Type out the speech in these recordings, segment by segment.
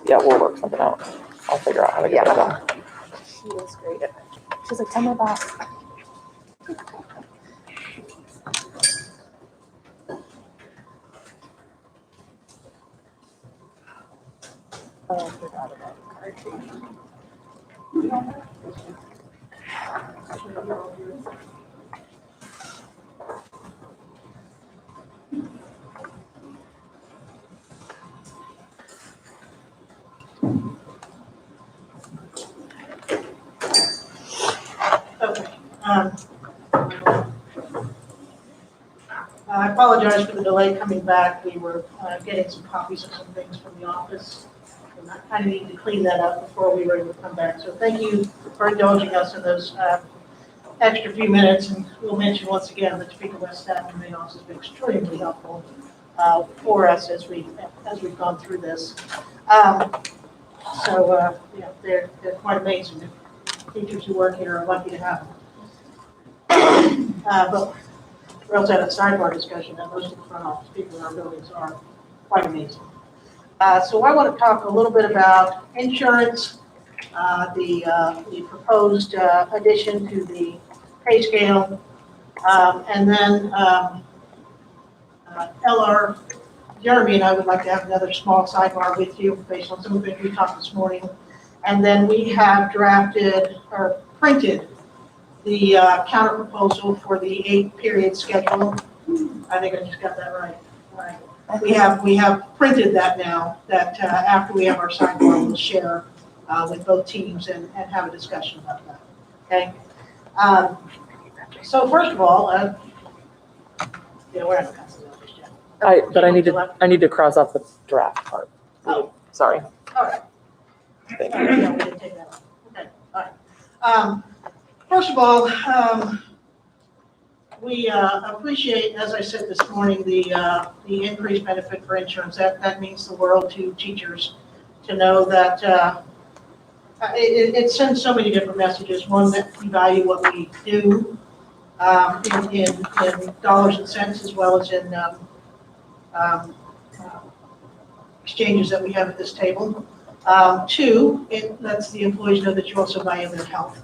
Yeah, we'll work something out. I'll figure out how to get that done. She was great. She's like, tell my boss. Oh, I forgot about the card change. Okay. I apologize for the delay coming back. We were getting some copies of some things from the office, and I kind of need to clean that up before we were able to come back. So thank you for indulging us in those extra few minutes. And we'll mention once again that Speaker West staff and main office has been extremely helpful for us as we've gone through this. Yeah, they're quite amazing. The teachers who work here are lucky to have them. But we also had a sidebar discussion that most of the front office people in our buildings are quite amazing. So I want to talk a little bit about insurance, the proposed addition to the pay scale, and then LR, Jeremy and I would like to have another small sidebar with you based on some of the things we talked this morning. And then we have drafted or printed the counter proposal for the 8-period schedule. I think I just got that right. Right. We have printed that now. That after we have our sidebar, we'll share with both teams and have a discussion about that. Okay. So first of all, yeah, we're not constantly on this yet. But I need to cross off the draft part. Oh. Sorry. All right. Thank you. Yeah, we didn't take that off. Okay. All right. First of all, we appreciate, as I said this morning, the increased benefit for insurance. That means the world to teachers to know that it sends so many different messages. One, that we value what we do in dollars and cents, as well as in exchanges that we have at this table. Two, it lets the employees know that you also value their health.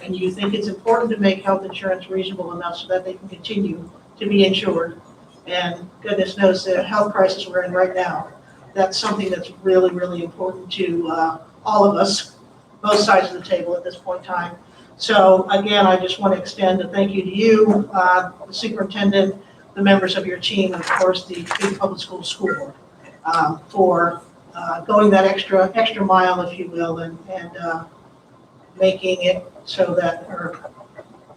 And you think it's important to make health insurance reasonable enough so that they can continue to be insured. And goodness knows the health crisis we're in right now, that's something that's really, really important to all of us, both sides of the table at this point in time. So again, I just want to extend a thank you to you, the superintendent, the members of your team, and of course the Peter Public Schools School Board for going that extra mile, if you will, and making it so that, or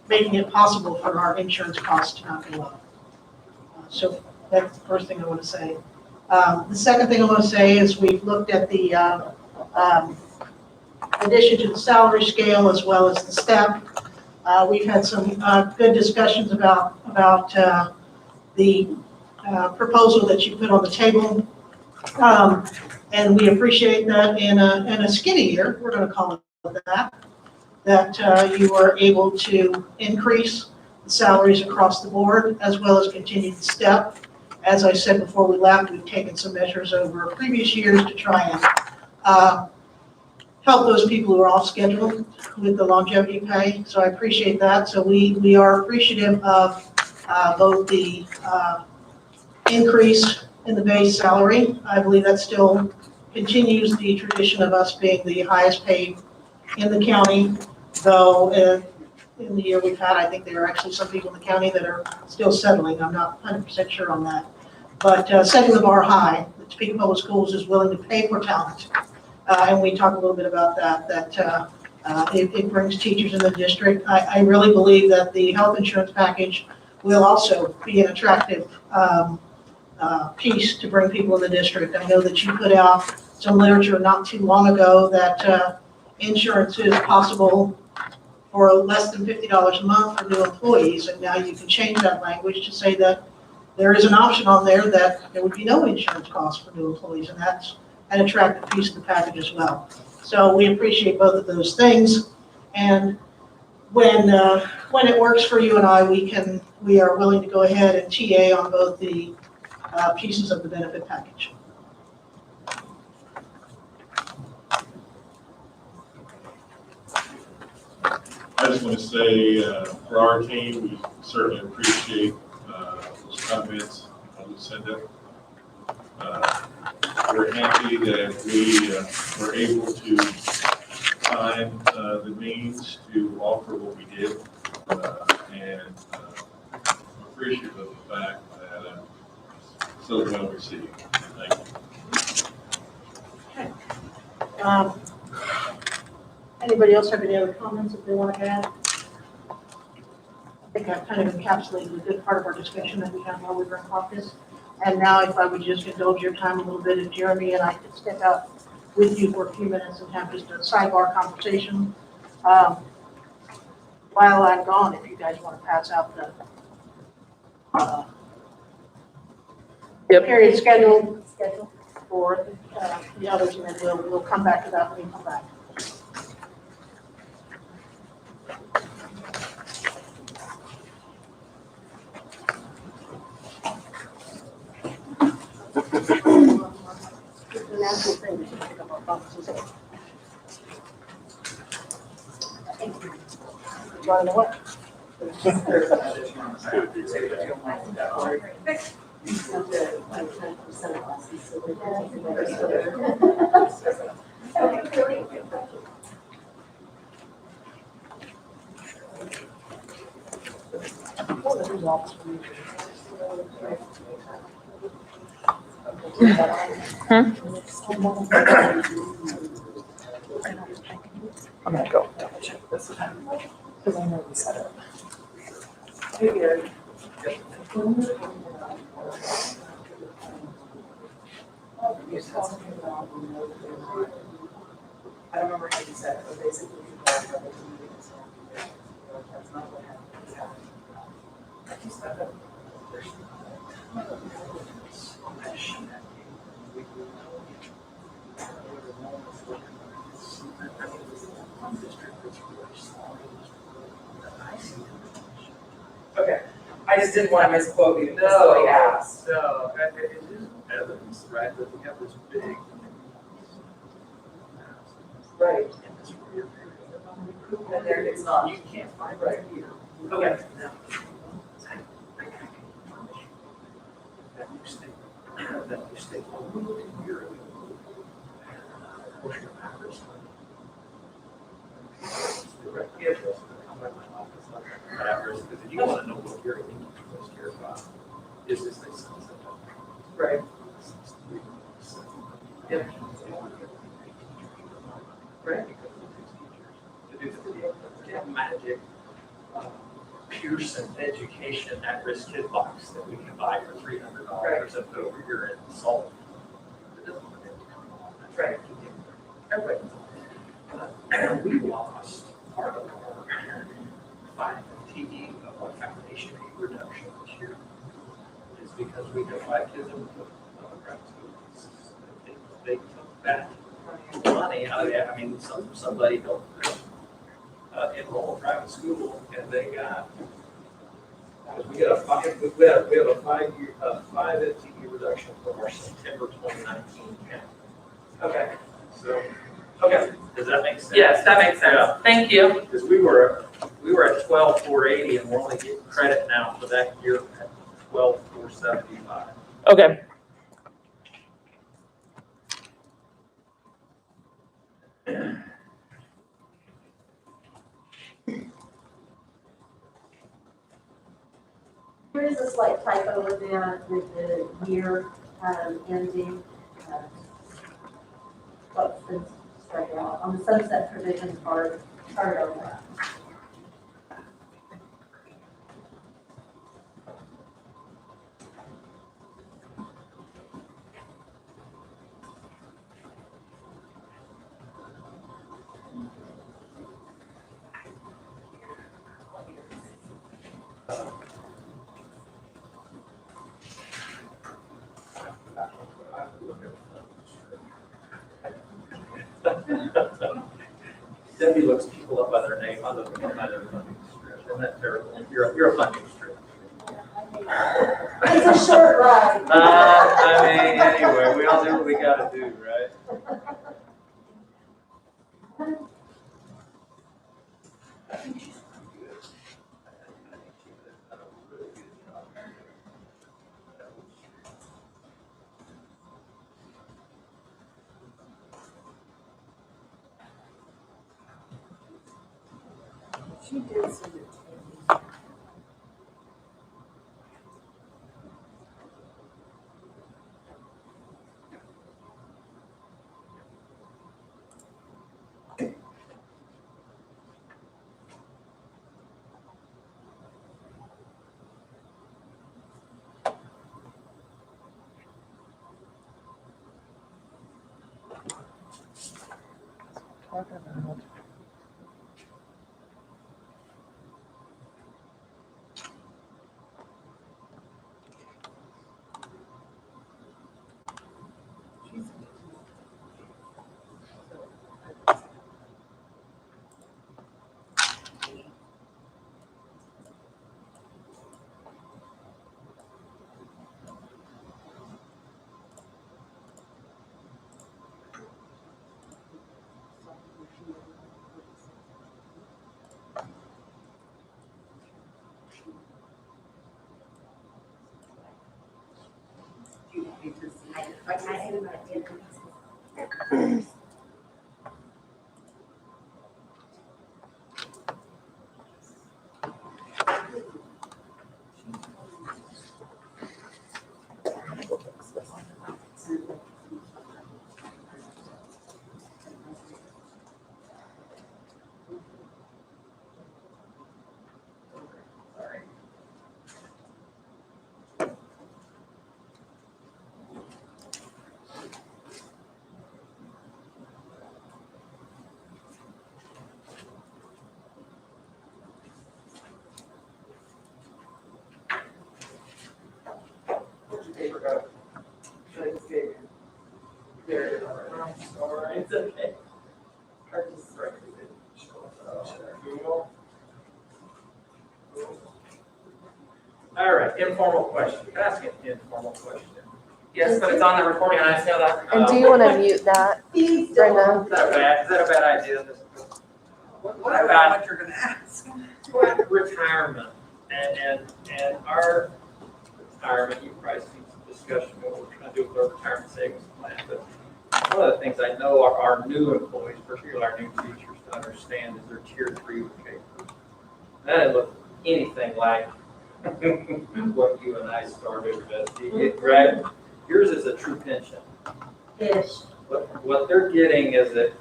making it possible for our insurance costs to not go up. So that's the first thing I want to say. The second thing I want to say is we've looked at the addition to the salary scale as well as the step. We've had some good discussions about the proposal that you put on the table. And we appreciate that in a skinny year, we're going to call it that you are able to increase the salaries across the board as well as continue the step. As I said before we left, we've taken some measures over previous years to try and help those people who are off schedule with the longevity pay. So I appreciate that. So we are appreciative of both the increase in the base salary. I believe that still continues the tradition of us being the highest paid in the county, though in the year we've had, I think there are actually some people in the county that are still settling. I'm not 100% sure on that. But setting the bar high, the Topeka Public Schools is willing to pay for talent. And we talk a little bit about that it brings teachers in the district. I really believe that the health insurance package will also be an attractive piece to bring people in the district. I know that you put out some literature not too long ago that insurance is possible for less than $50 a month for new employees, and now you can change that language to say that there is an option on there that there would be no insurance costs for new employees, and that's an attractive piece of the package as well. So we appreciate both of those things. And when it works for you and I, we are willing to go ahead and TA on both the pieces of the benefit package. I just want to say, for our team, we certainly appreciate those comments on Lucinda. We're happy that we were able to find the means to offer what we did, and I'm appreciative of the fact that so well received. Thank you. Anybody else have any other comments that they want to add? I think I've kind of encapsulated a good part of our discussion that we had while we were in caucus. And now if I would just indulge your time a little bit, if Jeremy and I could step out with you for a few minutes and have just a sidebar conversation. While I'm gone, if you guys want to pass out the period schedule for the others, and then we'll come back to that when we come back. It's a natural thing to pick up our boxes. Running away. I'm gonna go double check this time, because I know we said it. I don't remember how you said it, but basically you brought it up at the meeting, so that's not what happened. Okay, I just didn't want to misquote you, that's what I asked. No, it is evidence, right, that we have this big. Right. And there it's not. You can't find Right. here. Okay. That you stay only a year ago. Portion of Paris. Right, yeah, just come by my office, because if you want to know what you're most care about, is this thing sunset. Right. Yep. Right. To do the magic Pearson education at-risk kid box that we can buy for $300 and put over here and solve. Right. Okay. We lost part of our 5 TE of our foundation fee reduction this year. It's because we have 5 kids in the private schools. They took that money out of it. I mean, somebody don't enroll in private school and they got, because we have a 5-year, 5 FTE reduction from our September 2019 count. Okay. So, Okay. does that make sense? Yes, that makes sense. Yeah. Thank you. Because we were at 12,480 and we're only getting credit now for that year at 12,475. Okay. There is a slight typo with the year ending. What's been struck out on the sunset provision part over that. Debbie looks people up by their name on their funding strip. Isn't that terrible? You're a funding strip. It's a short ride. I mean, anyway, we all do what we gotta do, right? I think she's pretty good. I think she did a really good job. She did send it to me. She sent it to me. So, do you want me to see it? I sent it back to you. Sorry. Where's your paper go? Should I just get it? There it is. All right, it's okay. I just write it. All right, informal question. Can I ask an informal question? Yes, but it's on the recording and I see how that. And do you want to mute that, Please Brenda? Is that a bad idea? What I don't know what you're gonna ask. Retirement and our retirement, you probably seen some discussion of what we're trying to do with our retirement savings plan, but one of the things I know our new employees, particularly our new teachers, to understand is their tier 3 papers. That didn't look anything like what you and I started with, right? Yours is a true pension. Ish. What they're getting is a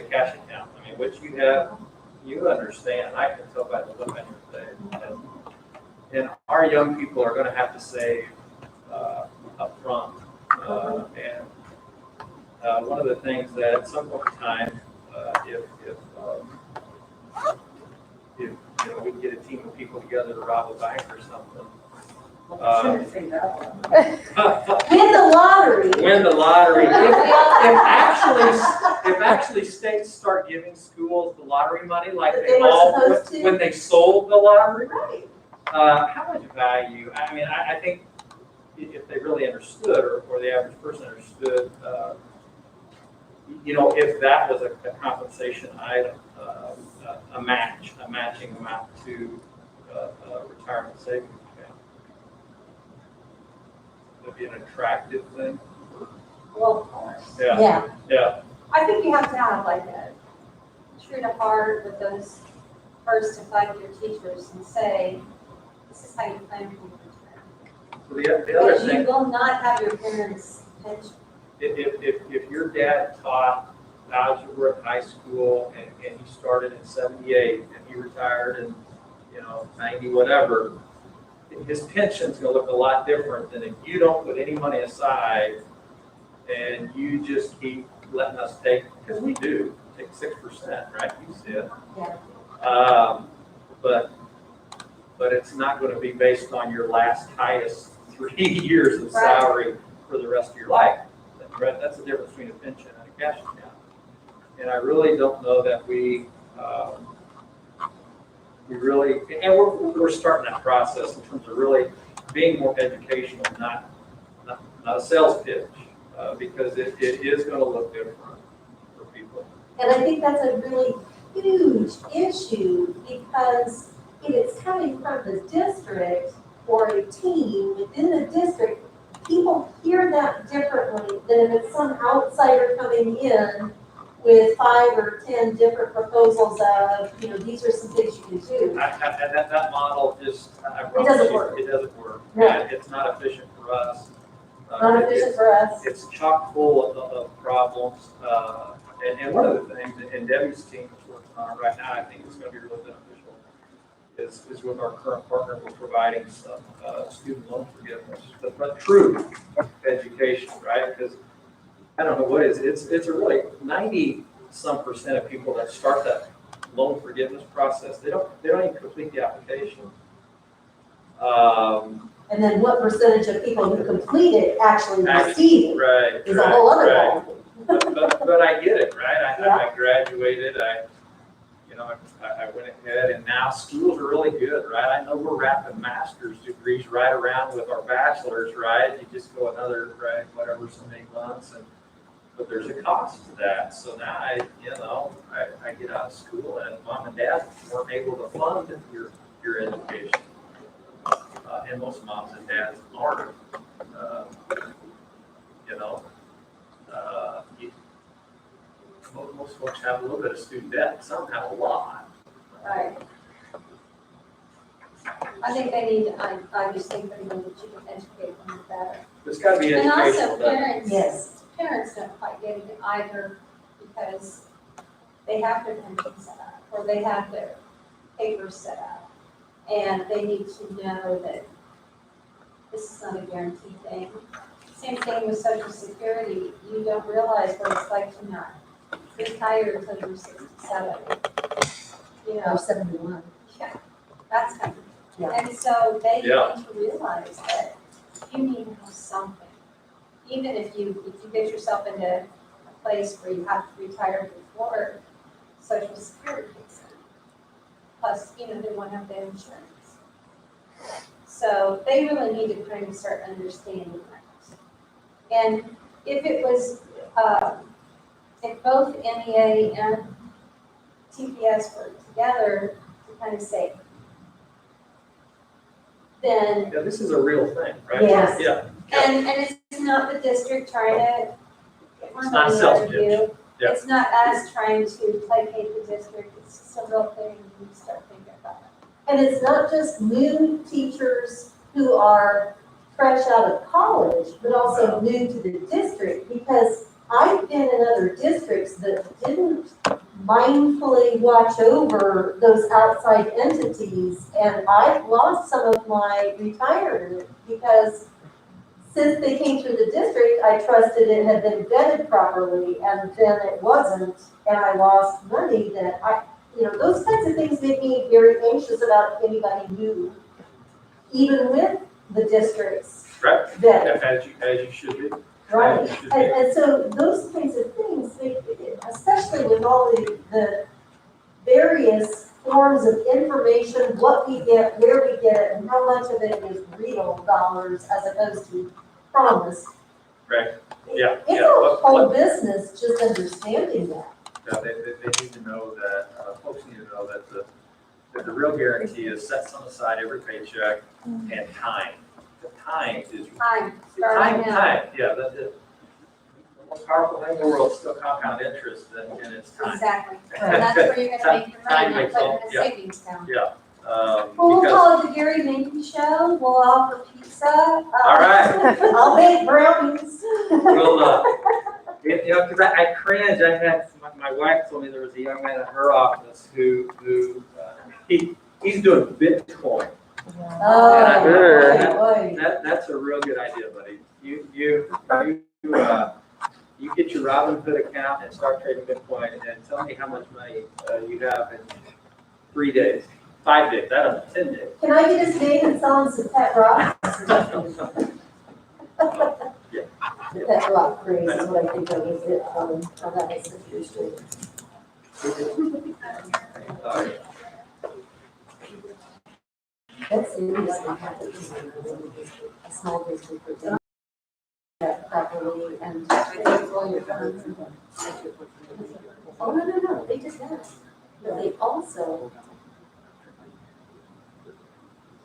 cash account. I mean, what you have, you understand. I can tell by the look on your face. And our young people are going to have to save up front. And one of the things that at some point in time, if you know, we can get a team of people together to rob a bank or something. Shouldn't say that one. Win the lottery. Win the lottery. If actually states start giving schools the lottery money like They were supposed to. when they sold the lottery, Right. how much value? I mean, I think if they really understood, or the average person understood, you know, if that was a compensation item, a matching amount to a retirement savings account, would be an attractive thing. Well, of course. Yeah. Yeah. I think you have to have like a true to heart with those 1st to 5-year teachers and say, this is how you plan for your return. So the other Because you thing, will not have your parents' pension. if your dad taught algebra in high school and he started in 78 and he retired in, you know, 90 whatever, his pension's gonna look a lot different than if you don't put any money aside and you just keep letting us take, because we do, take 6%, right? You see it. Yeah. But it's not gonna be based on your last highest 3 years of salary for the rest of your life. That's the difference between a pension and a cash account. And I really don't know that we we really, and we're starting that process in terms of really being more educational, not a sales pitch, because it is gonna look different for people. And I think that's a really huge issue because if it's coming from the district or a team within the district, people hear that differently than if it's some outsider coming in with 5 or 10 different proposals of, these are some things you can do. And that model just, I It promise doesn't you, work. it doesn't work. No. And it's not efficient for us. Not efficient for us. It's chock full of problems. And one of the things, and Debbie's team is working on right now, I think is going to be really beneficial, is with our current partner, we're providing some student loan forgiveness, but true education, right? Because I don't know what it is. It's a really 90-some% of people that start that loan forgiveness process, they don't even complete the application. And then what percentage of people who complete it actually receive it Right. is a whole other right. ball. But I get it, right? Yeah. I graduated, I went ahead, and now schools are really good, right? I know we're wrapping master's degrees right around with our bachelor's, right? You just go another, right, whatever, so many months, but there's a cost to that. So now I get out of school, and mom and dad weren't able to fund your education. And most moms and dads aren't, most folks have a little bit of student debt, some have a lot. Right. I think they need, I just think they need to educate them better. It's gotta be And educational. also doesn't it? Yes. parents don't quite get it either because they have their pension set up or they have their papers set up. And they need to know that this is not a guaranteed thing. Same thing with Social Security. You don't realize what it's like to not retire until you're 67. Or 71. Yeah, that's coming. Yeah. And so they Yeah. need to realize that you need to have something. Even if you get yourself into a place where you have to retire before Social Security kicks in. Plus, they want to have their insurance. So they really need to kind of start understanding that. And if it was, if both NEA and TPS were together to kind of say, then, Yeah, this is a real thing, right? Yes. Yeah. and it's not the district trying to get more It's not money out of self-pitch. you. Yeah. It's not us trying to placate the district, it's just a real thing, and you start thinking about it. And it's not just new teachers who are fresh out of college, but also new to the district, because I've been in other districts that didn't mindfully watch over those outside entities, and I've lost some of my retirement because since they came through the district, I trusted it had been vetted properly, and then it wasn't, and I lost money that those kinds of things make me very anxious about anybody new, even with the districts Right. vetted. As you should be. Right, As you should be. and so those kinds of things, especially with all the various forms of information, what we get, where we get it, and how much of it is real dollars as opposed to promise. Right. Yeah. It's a whole business just understanding that. Yeah, they need to know that, folks need to know that the real guarantee is set some aside every paycheck and time. The time is. Time, starting now. Time, yeah, the most powerful thing in the world is still compound interest, and it's time. Exactly, and that's where you're gonna make your Time money, makes not all- putting yeah. a savings down. Yeah. Well, we'll Because, call it the Gary Minky Show, we'll offer pizza. all right, I'll make brownies. well, because I cringe, I had, my wife told me there was a young man in her office who he's doing Bitcoin. Oh, Sure. boy. That's a real good idea, buddy. You get your Robinhood account and start trading Bitcoin, and tell me how much money you have in 3 days, 5 days, I don't know, 10 days. Can I get his name and sell him some pet rocks? Yeah. Pet rock craze is what I think of as it on that execution. That's seriously happened to a small district that did that properly and all your funds. Oh, no, they did that. But they also,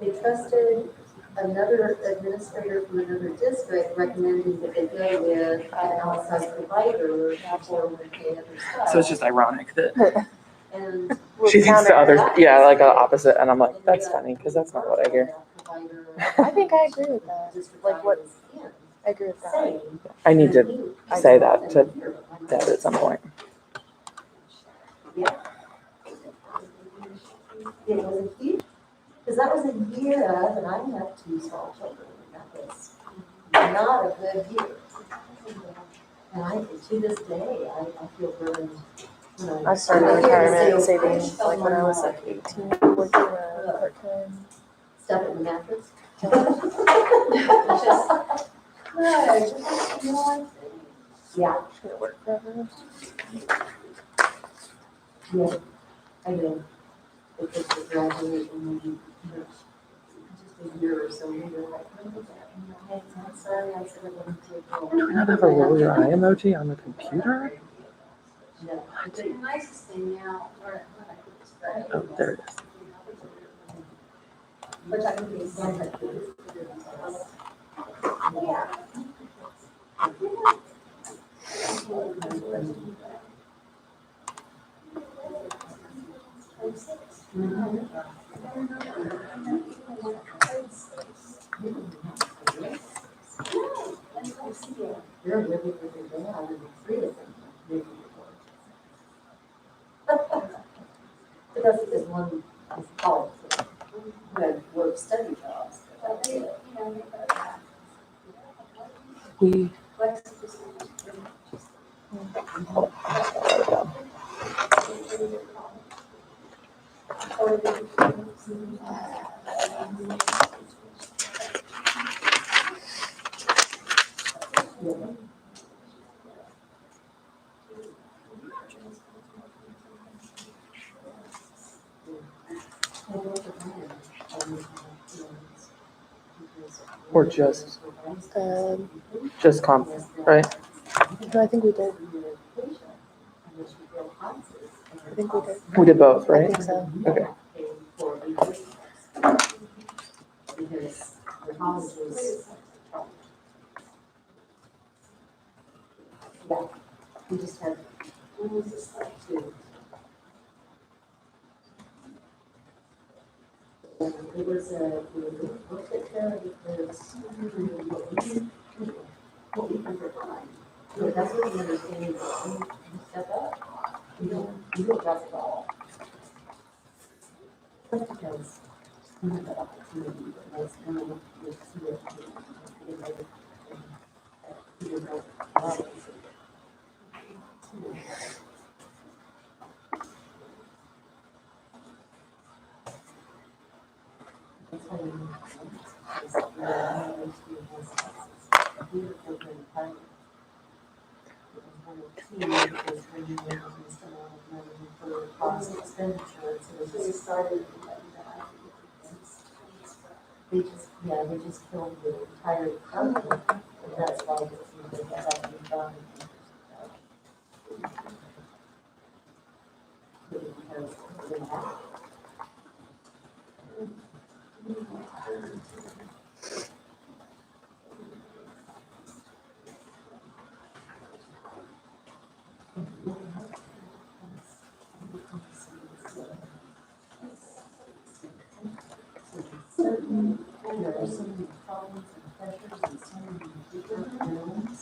they trusted another administrator from another district recommending that they go with an outside provider for the other stuff. So it's just ironic that And she thinks the other, yeah, like opposite, and I'm like, that's funny because that's not what I hear. I think I agree with that. Like what, I agree with that. I need to say that to Deb at some point. Yeah. It was a huge, because that was a year of, and I have 2 small children, and that was not a good year. And to this day, I feel burdened. I started retirement savings like when I was like 18, working part-time. Stuff in the mattress. Yeah, It worked forever. yeah, I did. It was the graduate and maybe just a year or so later, like, when was that? Hey, I'm sorry, I said I wanted to go. Do we not have a roll your eye emoji on the computer? No. The nicest thing now, or what I could describe. Oh, there it is. Which I can be Yeah. You're living with your dad and 3 of them. Maybe 4. But that's because one is college, who had work study jobs. We. Or just comp, right? No, I think we did. I think we did. We did both, I right? think so. Okay. Because the college was. Yeah, we just had, when was this like 2? It was we looked at what we can provide. So that's what the understanding is, you step up, you don't drop it all. Just because you have that opportunity, but that's kind of what you see it. They just killed the entire department, and that's why it seems like that hasn't done. Because they have. There are so many problems and pressures and so many different rooms.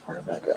Where did that go?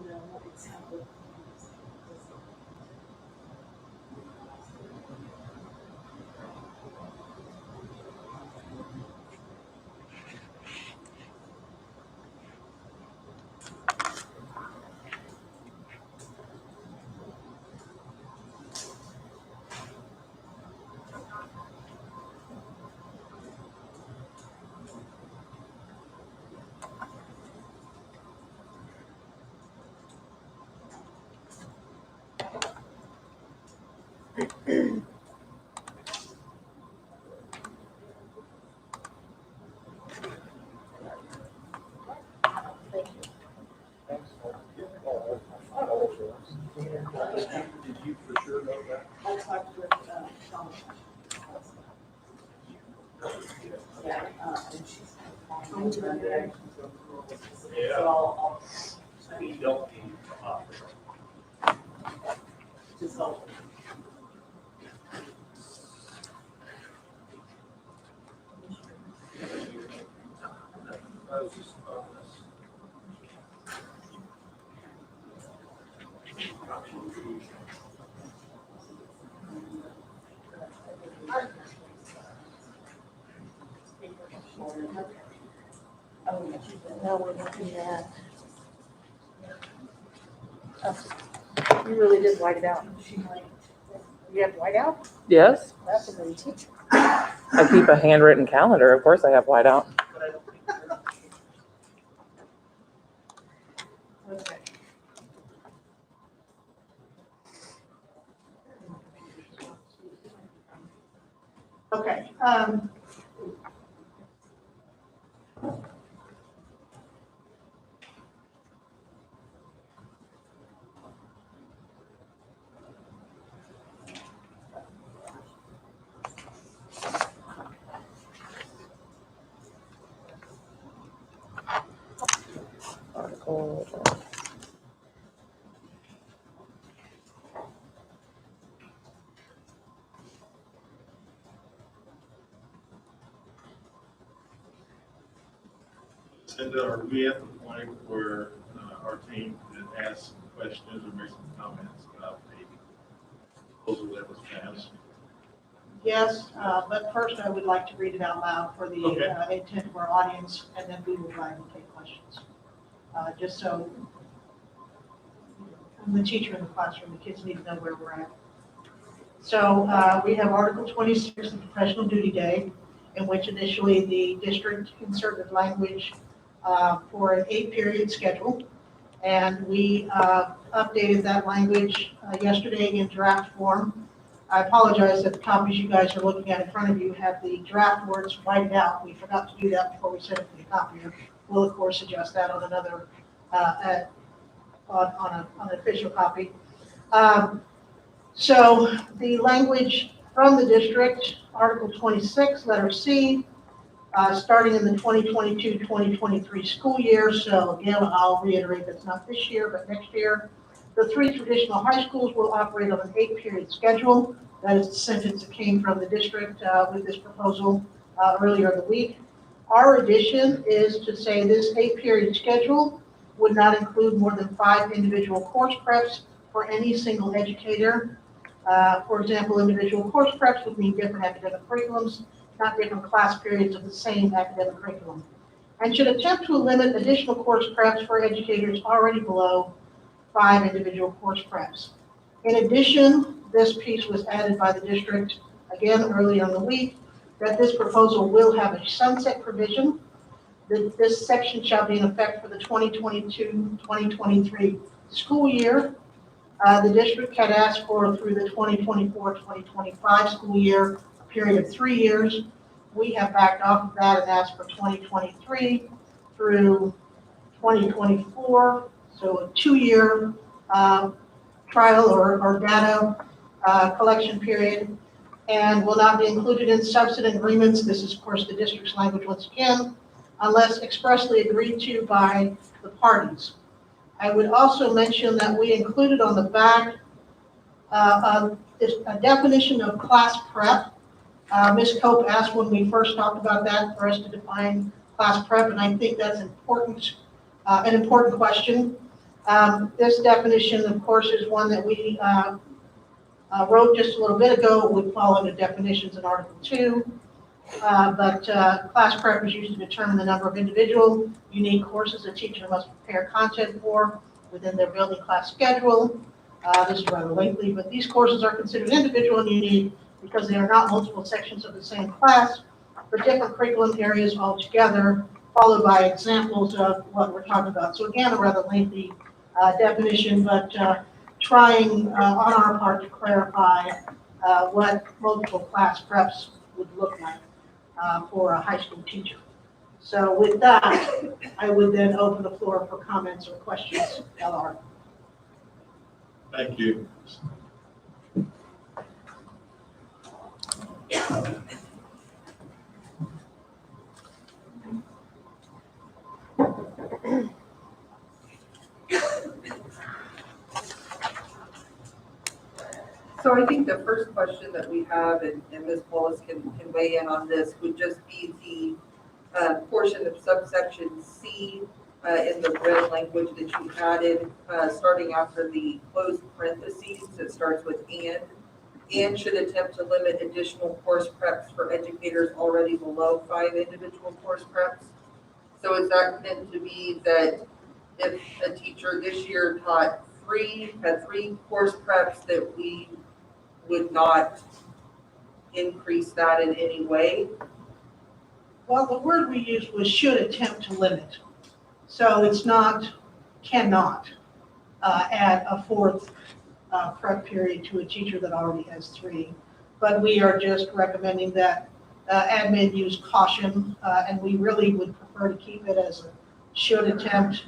No, it's not. Did you for sure know that? I talked with, Sean. Yeah, and she's. Yeah. So I'll We don't need to offer. just help. I was just on this. Now we're looking at. Oh, you really did white it out. You have white out? Yes, That's a good teacher. I keep a handwritten calendar. Of course I have whiteout. Okay. Okay, Article. And are we at the point where our team can ask some questions or make some comments about the proposal that was passed? yes, but first I would like to read it out loud for the Okay. intent of our audience, and then we will gladly take questions. Just so I'm the teacher in the classroom, the kids need to know where we're at. So we have Article 26, the Professional Duty Day, in which initially the district inserted language for an 8-period schedule. And we updated that language yesterday in draft form. I apologize that the copies you guys are looking at in front of you have the draft words whited out. We forgot to do that before we sent it to the copier. We'll of course adjust that on another, on an official copy. So the language from the district, Article 26, letter C, starting in the 2022-2023 school year. So again, I'll reiterate that's not this year, but next year. The 3 traditional high schools will operate on an 8-period schedule. That is the sentence that came from the district with this proposal earlier in the week. Our addition is to say this 8-period schedule would not include more than 5 individual course preps for any single educator. For example, individual course preps would mean different academic curriculums, not different class periods of the same academic curriculum, and should attempt to limit additional course preps for educators already below 5 individual course preps. In addition, this piece was added by the district, again, early in the week, that this proposal will have a sunset provision. This section shall be in effect for the 2022-2023 school year. The district had asked for through the 2024-2025 school year, a period of 3 years. We have backed off of that and asked for 2023 through 2024, so a 2-year trial or data collection period, and will not be included in substantive agreements. This is, of course, the district's language once again, unless expressly agreed to by the parties. I would also mention that we included on the back a definition of class prep. Ms. Cope asked when we first talked about that for us to define class prep, and I think that's important, an important question. This definition, of course, is one that we wrote just a little bit ago. We follow the definitions in Article 2. But class prep is used to determine the number of individual unique courses a teacher must prepare content for within their building class schedule. This is rather lengthy, but these courses are considered individual and unique because they are not multiple sections of the same class for different curriculum areas altogether, followed by examples of what we're talking about. So again, a rather lengthy definition, but trying on our part to clarify what multiple class preps would look like for a high school teacher. So with that, I would then open the floor for comments or questions. LR. Thank you. So I think the first question that we have, and Ms. Wallace can weigh in on this, would just be the portion of subsection C in the red language that you added, starting after the closed parentheses. It starts with and should attempt to limit additional course preps for educators already below 5 individual course preps. So is that meant to be that if a teacher this year had 3 course preps, that we would not increase that in any way? Well, the word we used was should attempt to limit. So it's not, cannot add a 4th prep period to a teacher that already has 3. But we are just recommending that admin use caution, and we really would prefer to keep it as a should attempt.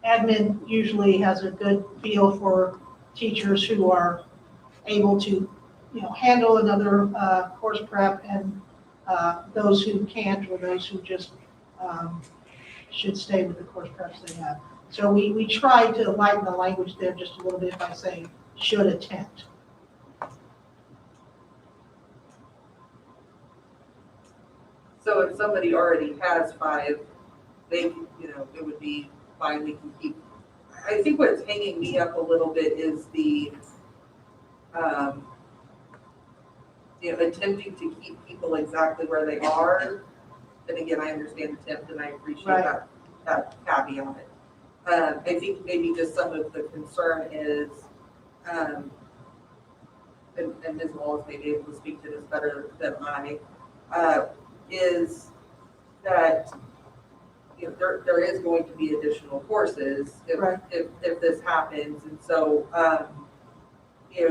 Admin usually has a good feel for teachers who are able to, handle another course prep, and those who can't, or those who just should stay with the course preps they have. So we try to lighten the language there just a little bit by saying should attempt. So if somebody already has 5, they, it would be fine, we can keep. I think what's hanging me up a little bit is the, attempting to keep people exactly where they are. And again, I understand the attempt and I appreciate Right. that caveat. I think maybe just some of the concern is, and Ms. Wallace may be able to speak to this better than I, is that there is going to be additional courses if this happens, and so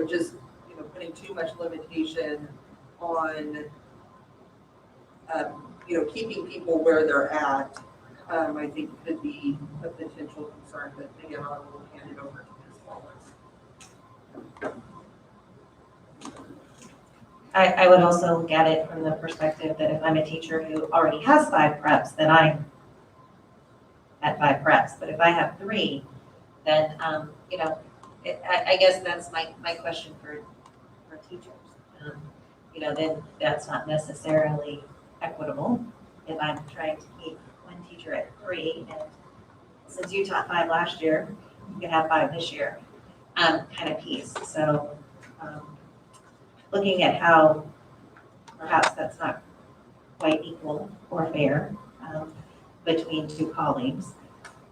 just putting too much limitation on keeping people where they're at, I think could be a potential concern. But again, I will hand it over to Ms. Wallace. I would also look at it from the perspective that if I'm a teacher who already has 5 preps, then I'm at 5 preps. But if I have 3, then, I guess that's my question for teachers. Then that's not necessarily equitable if I'm trying to keep one teacher at 3. And since you taught 5 last year, you can have 5 this year, kind of piece. So, looking at how perhaps that's not quite equal or fair between 2 colleagues.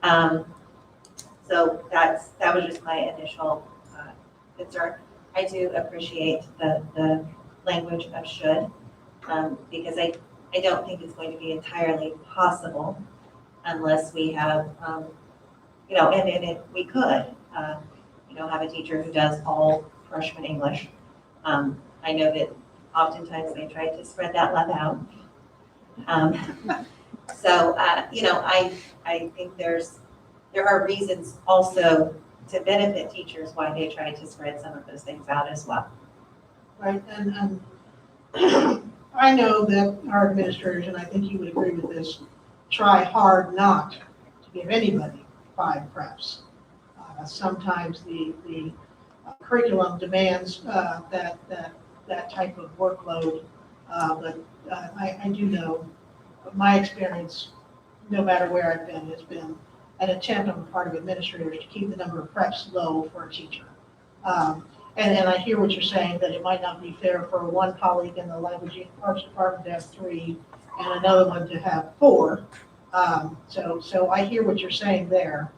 So that was just my initial concern. I do appreciate the language of should, because I don't think it's going to be entirely possible unless we have, and we could, have a teacher who does all freshman English. I know that oftentimes they try to spread that love out. I think there are reasons also to benefit teachers why they try to spread some of those things out as well. Right, and I know that our administrators, and I think you would agree with this, try hard not to give anybody 5 preps. Sometimes the curriculum demands that type of workload, but I do know, my experience, no matter where I've been, has been an attempt on the part of administrators to keep the number of preps low for a teacher. And I hear what you're saying, that it might not be fair for one colleague in the language and arts department to have 3 and another one to have 4. So I hear what you're saying there.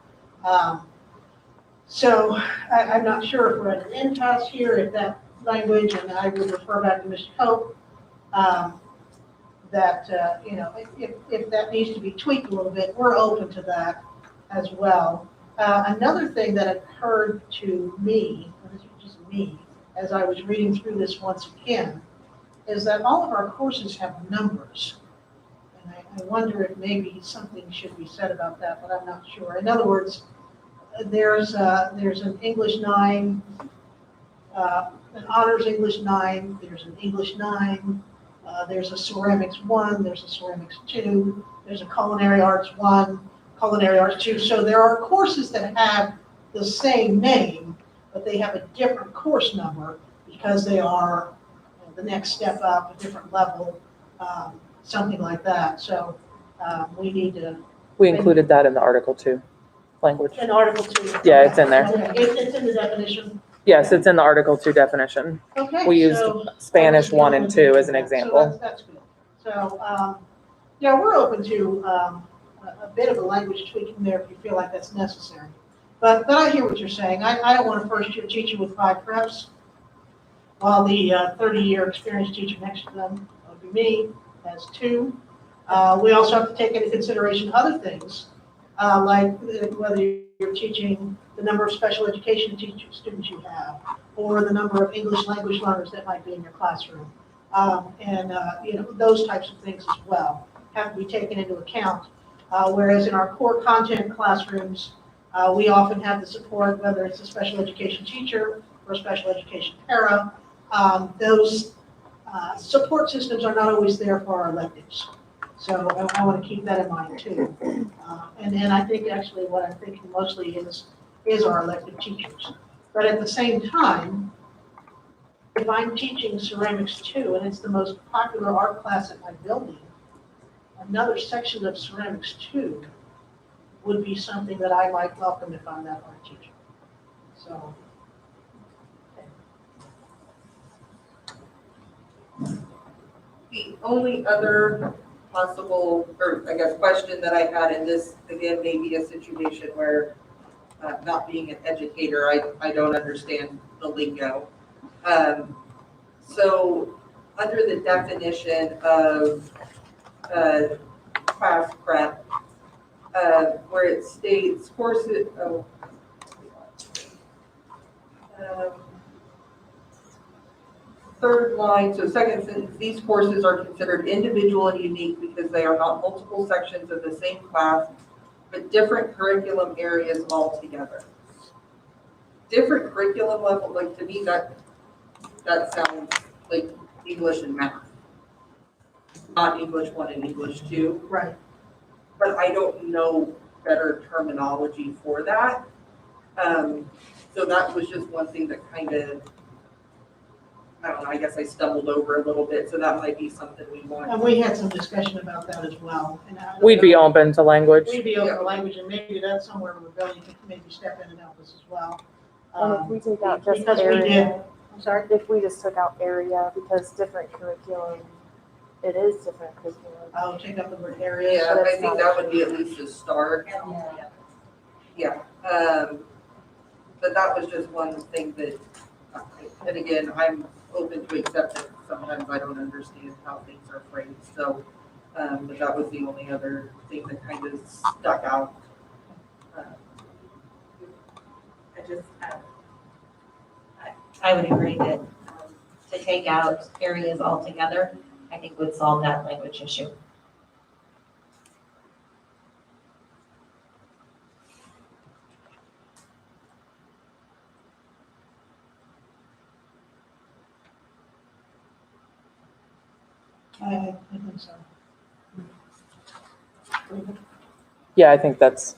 So I'm not sure if we're at an impasse here, if that language, and I would refer back to Mr. Hope, that, if that needs to be tweaked a little bit, we're open to that as well. Another thing that occurred to me, just me, as I was reading through this once again, is that all of our courses have numbers. And I wonder if maybe something should be said about that, but I'm not sure. In other words, there's an English 9, an honors English 9, there's an English 9, there's a ceramics 1, there's a ceramics 2, there's a culinary arts 1, culinary arts 2. So there are courses that have the same name, but they have a different course number because they are the next step up, a different level, something like that. So we need to. We included that in the Article 2 language. In Article 2. Yeah, it's in there. Okay, it's in the definition. Yes, it's in the Article 2 definition. Okay. We used so Spanish I 1 and was 2 as an so example. that's good. So, yeah, we're open to a bit of a language tweaking there if you feel like that's necessary. But I hear what you're saying. I don't want a first-year teacher with 5 preps, while the 30-year experienced teacher next to them, that would be me, has 2. We also have to take into consideration other things, like whether you're teaching the number of special education students you have, or the number of English language learners that might be in your classroom. And those types of things as well have to be taken into account. Whereas in our core content classrooms, we often have the support, whether it's a special education teacher or a special education para. Those support systems are not always there for our electives. So I want to keep that in mind too. And then I think actually what I'm thinking mostly is our elective teachers. But at the same time, if I'm teaching ceramics 2 and it's the most popular art class at my building, another section of ceramics 2 would be something that I might welcome if I'm that art teacher. So. The only other possible, or I guess question that I had in this, again, maybe a situation where, not being an educator, I don't understand the lingo. So under the definition of class prep, where it states courses, third line, so second sentence, these courses are considered individual and unique because they are not multiple sections of the same class, but different curriculum areas altogether. Different curriculum level, like to me, that sounds like English and math. Not English 1 and English 2. Right. But I don't know better terminology for that. So that was just one thing that kind of, I don't know, I guess I stumbled over a little bit, so that might be something we want. And we had some discussion about that as well. And I don't We'd be know. open to language. We'd be open to language, and maybe that's somewhere where Billy could maybe step in and help us as well. And if we take out just Because we did, area, I'm sorry? if we just took out area, because different curriculum, it is different curriculum. I'll take up the word areas. Yeah, but I it's think not- that would be at least a start. Yeah. But that was just one thing that, and again, I'm open to accept it. Sometimes I don't understand how things are phrased, so, but that was the only other thing that kind of stuck out. I would agree that to take out areas altogether, I think would solve that language issue. I think so. Yeah, I think that's,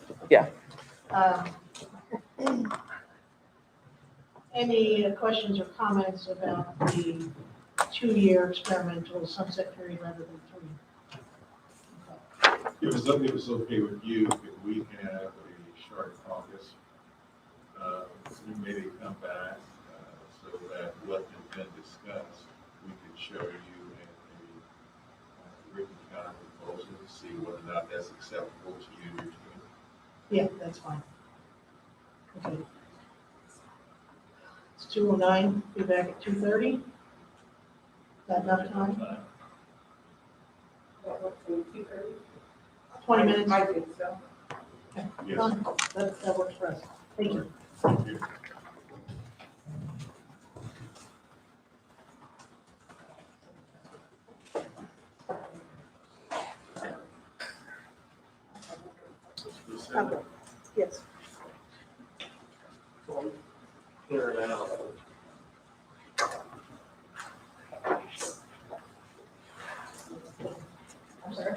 Any questions or comments about the 2-year experimental sunset period rather than 3? If it's okay with you, could we have a start of August. We maybe come back, so that what has been discussed, we could show you in a written counter proposal to see whether or not that's acceptable to you and your team. Yeah, that's fine. Okay. It's 2:09, be back at 2:30. Is that enough time? 20 minutes? I think so. Yes. Fine. That works for us. Thank you. Thank you. Okay. Yes. Clear it out. I'm sorry.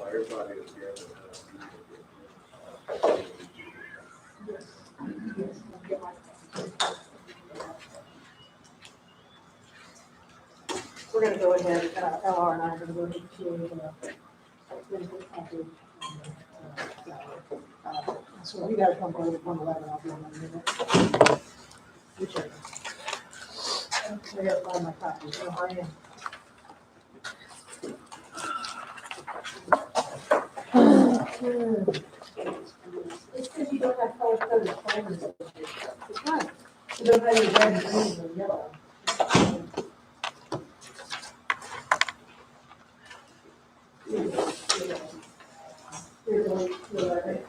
Everybody is here. We're gonna go ahead, LR and I are gonna go ahead to, so you guys want to go with 111, I'll be on a minute. Whichever. I gotta find my copy, so I am. It's because you don't have color coded plans. It's fine. You don't have any red and green and yellow. You're going to,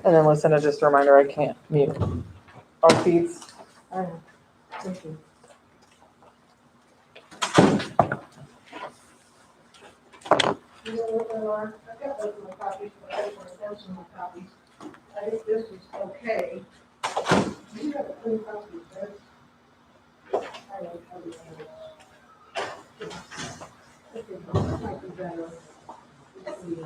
And then Lucinda, just a reminder, I can't mute our feeds. Thank you. You know what they are? I've got both of my copies, but I just want to test some of my copies. I think this is okay. Do you have a clean copy of this? I don't have it. Okay, this might be better. Let's see.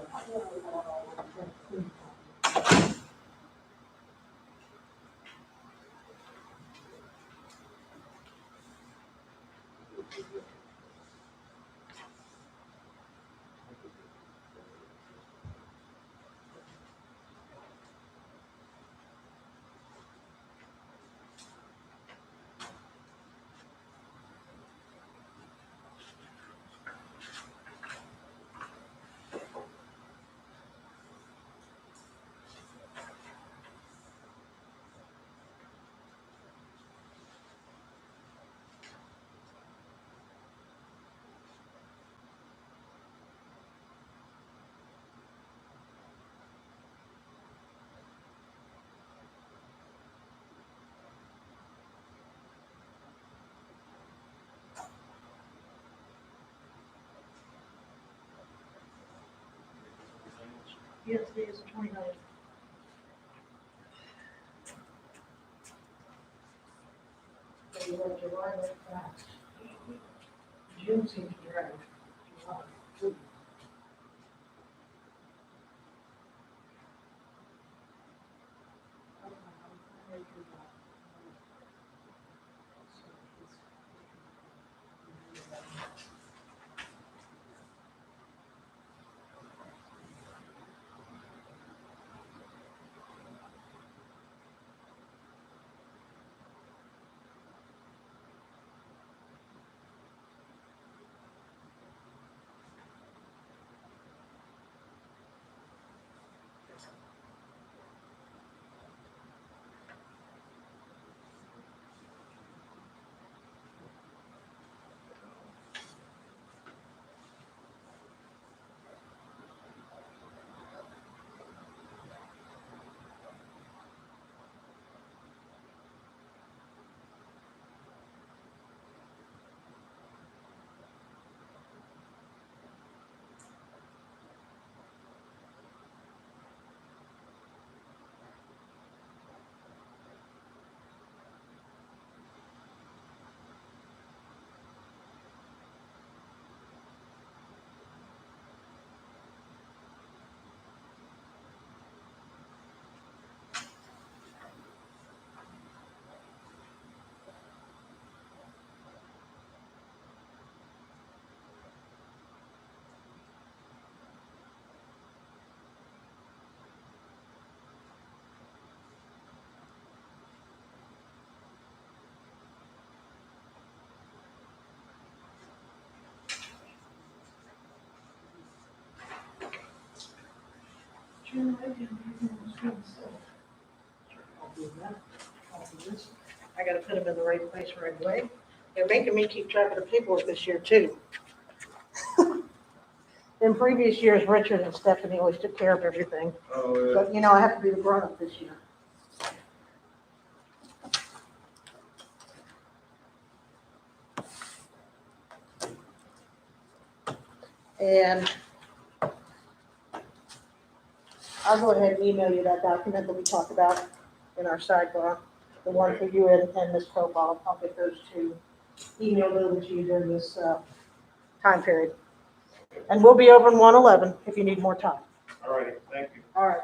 Yes, today is the 29th. So you want July went fast. June seems to drag. July, June. I'll do that. I'll do this. I gotta put them in the right place right away. They're making me keep track of the paperwork this year too. In previous years, Richard and Stephanie always took care of everything, Oh, but you know, I have to be the grown up this year. And I'll go ahead and email you that document that we talked about in our sidebar, the one for you and Ms. Cobalt. I'll get those two emailed over to you during this time period. And we'll be over in 111 if you need more time. all right, thank you. All right.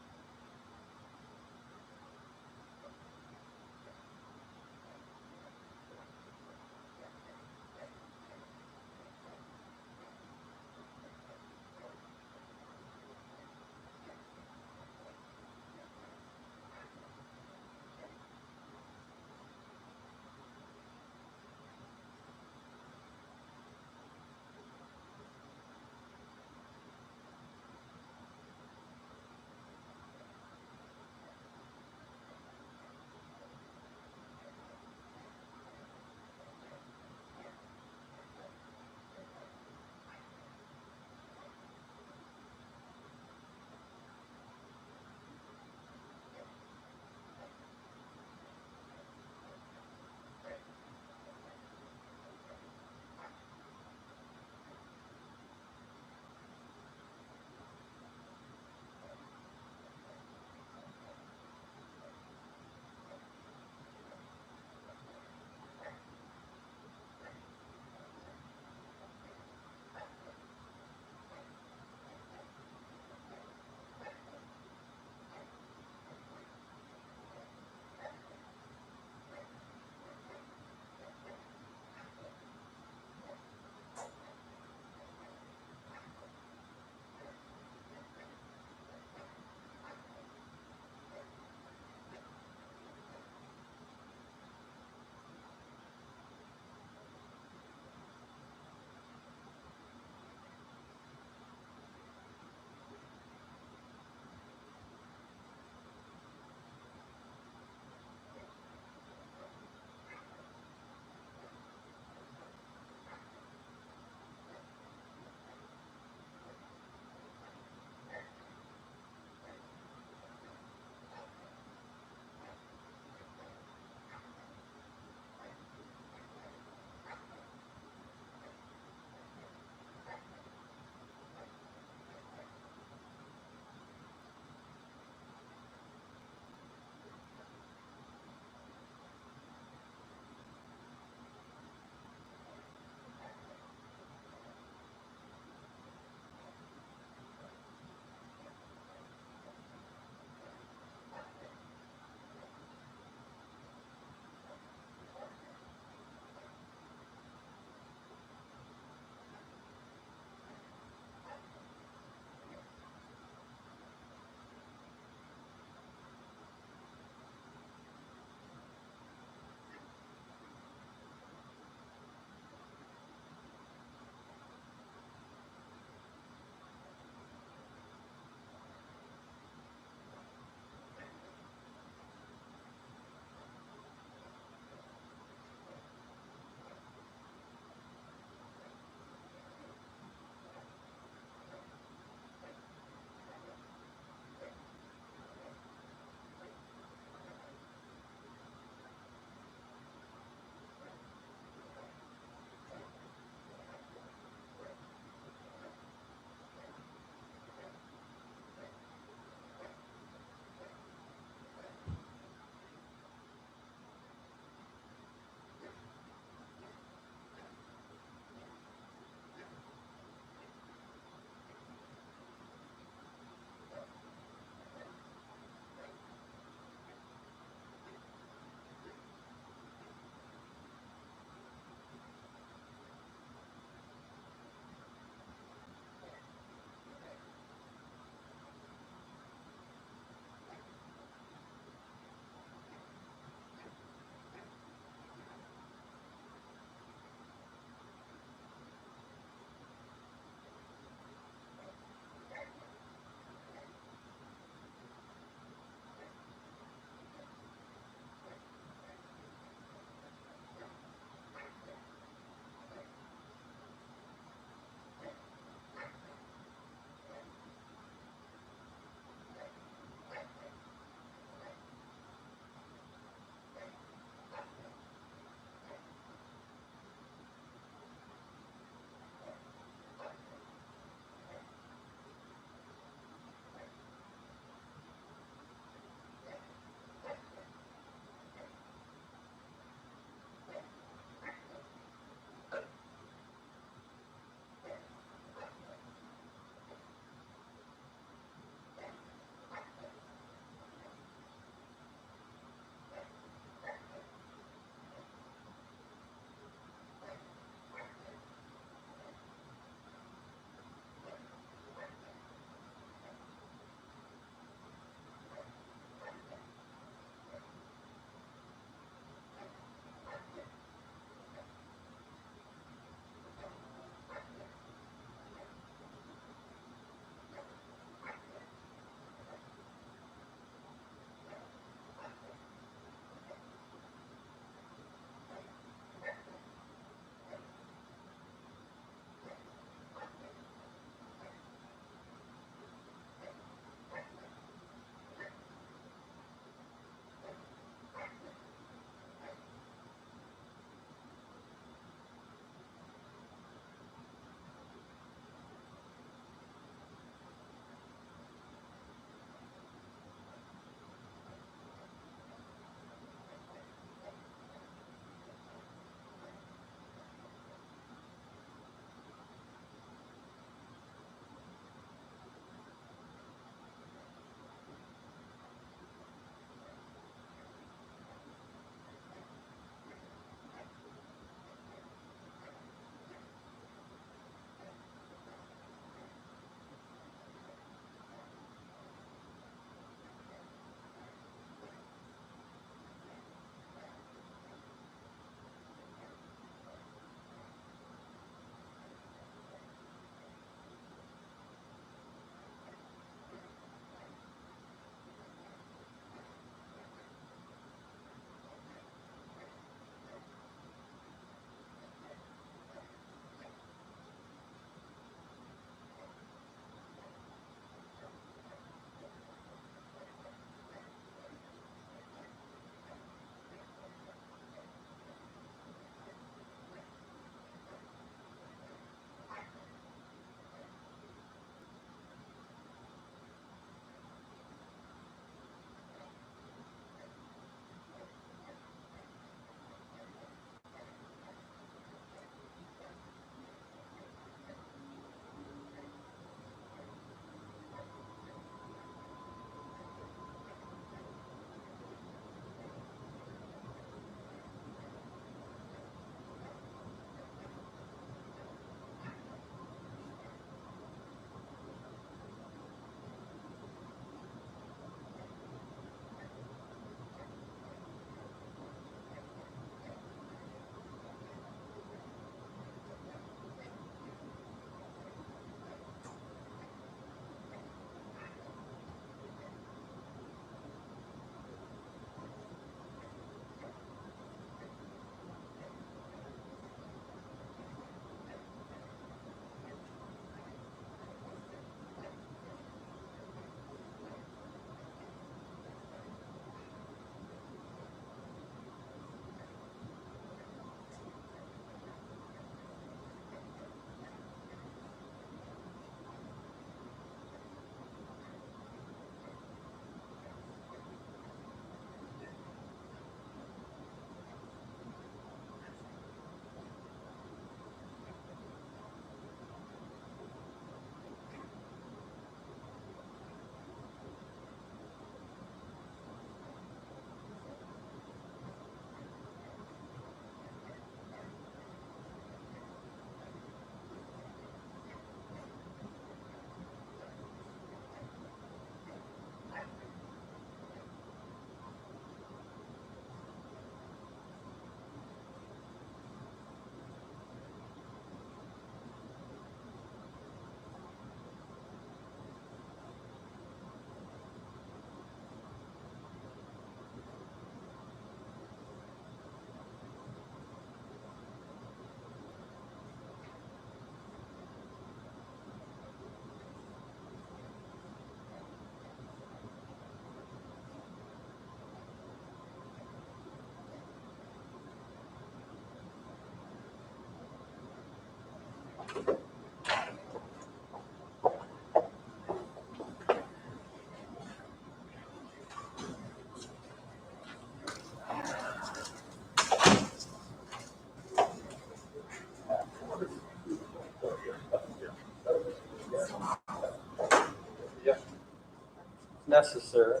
Necessary.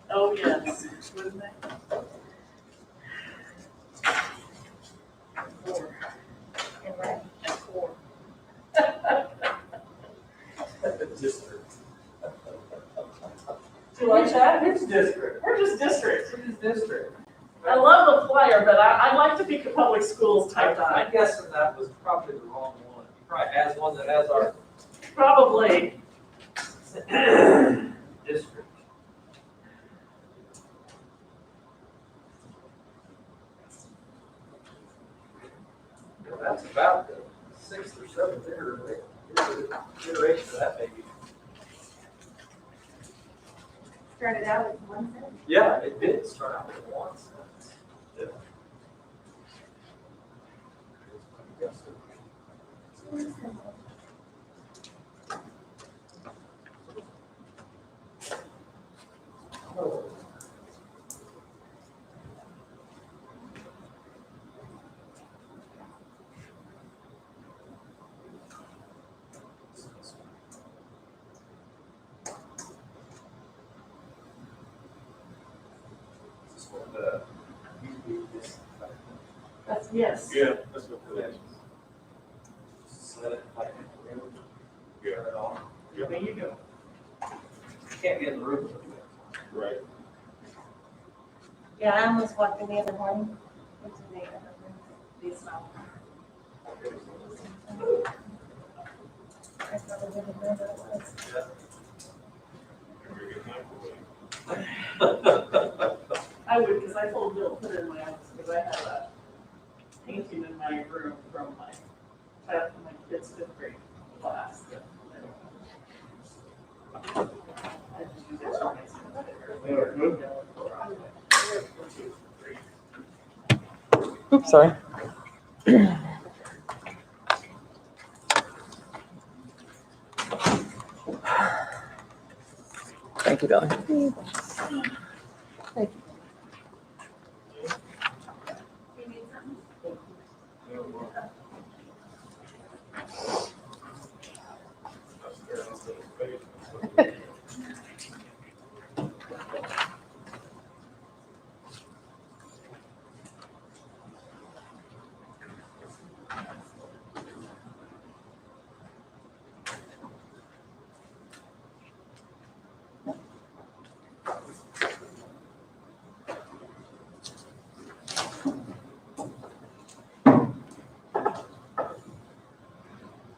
Oh, yes. Four. District. Do you like that? Which district? We're just districts. Which is district? I love the flyer, but I like to be the public schools type I'm guy. guessing that was probably the wrong one. He probably has one that has our Probably. district. Well, that's about the sixth or seventh iteration of that baby. Started out with 1 cent. Yeah, it did start out with 1 cent. Yeah. That's, yes. Yeah, that's what it is. Set it like, Yeah. turn it on. Yeah. There you go. Can't be in the room. Right. Yeah, I almost walked in the other morning. Went to the other room. It's not. I probably didn't know what it was. Very good time. I would, because I told Bill, put it in my office, because I have a painting in my room from my kid's 5th grade class. I just use it for my- Oops, sorry. Thank you, Billy.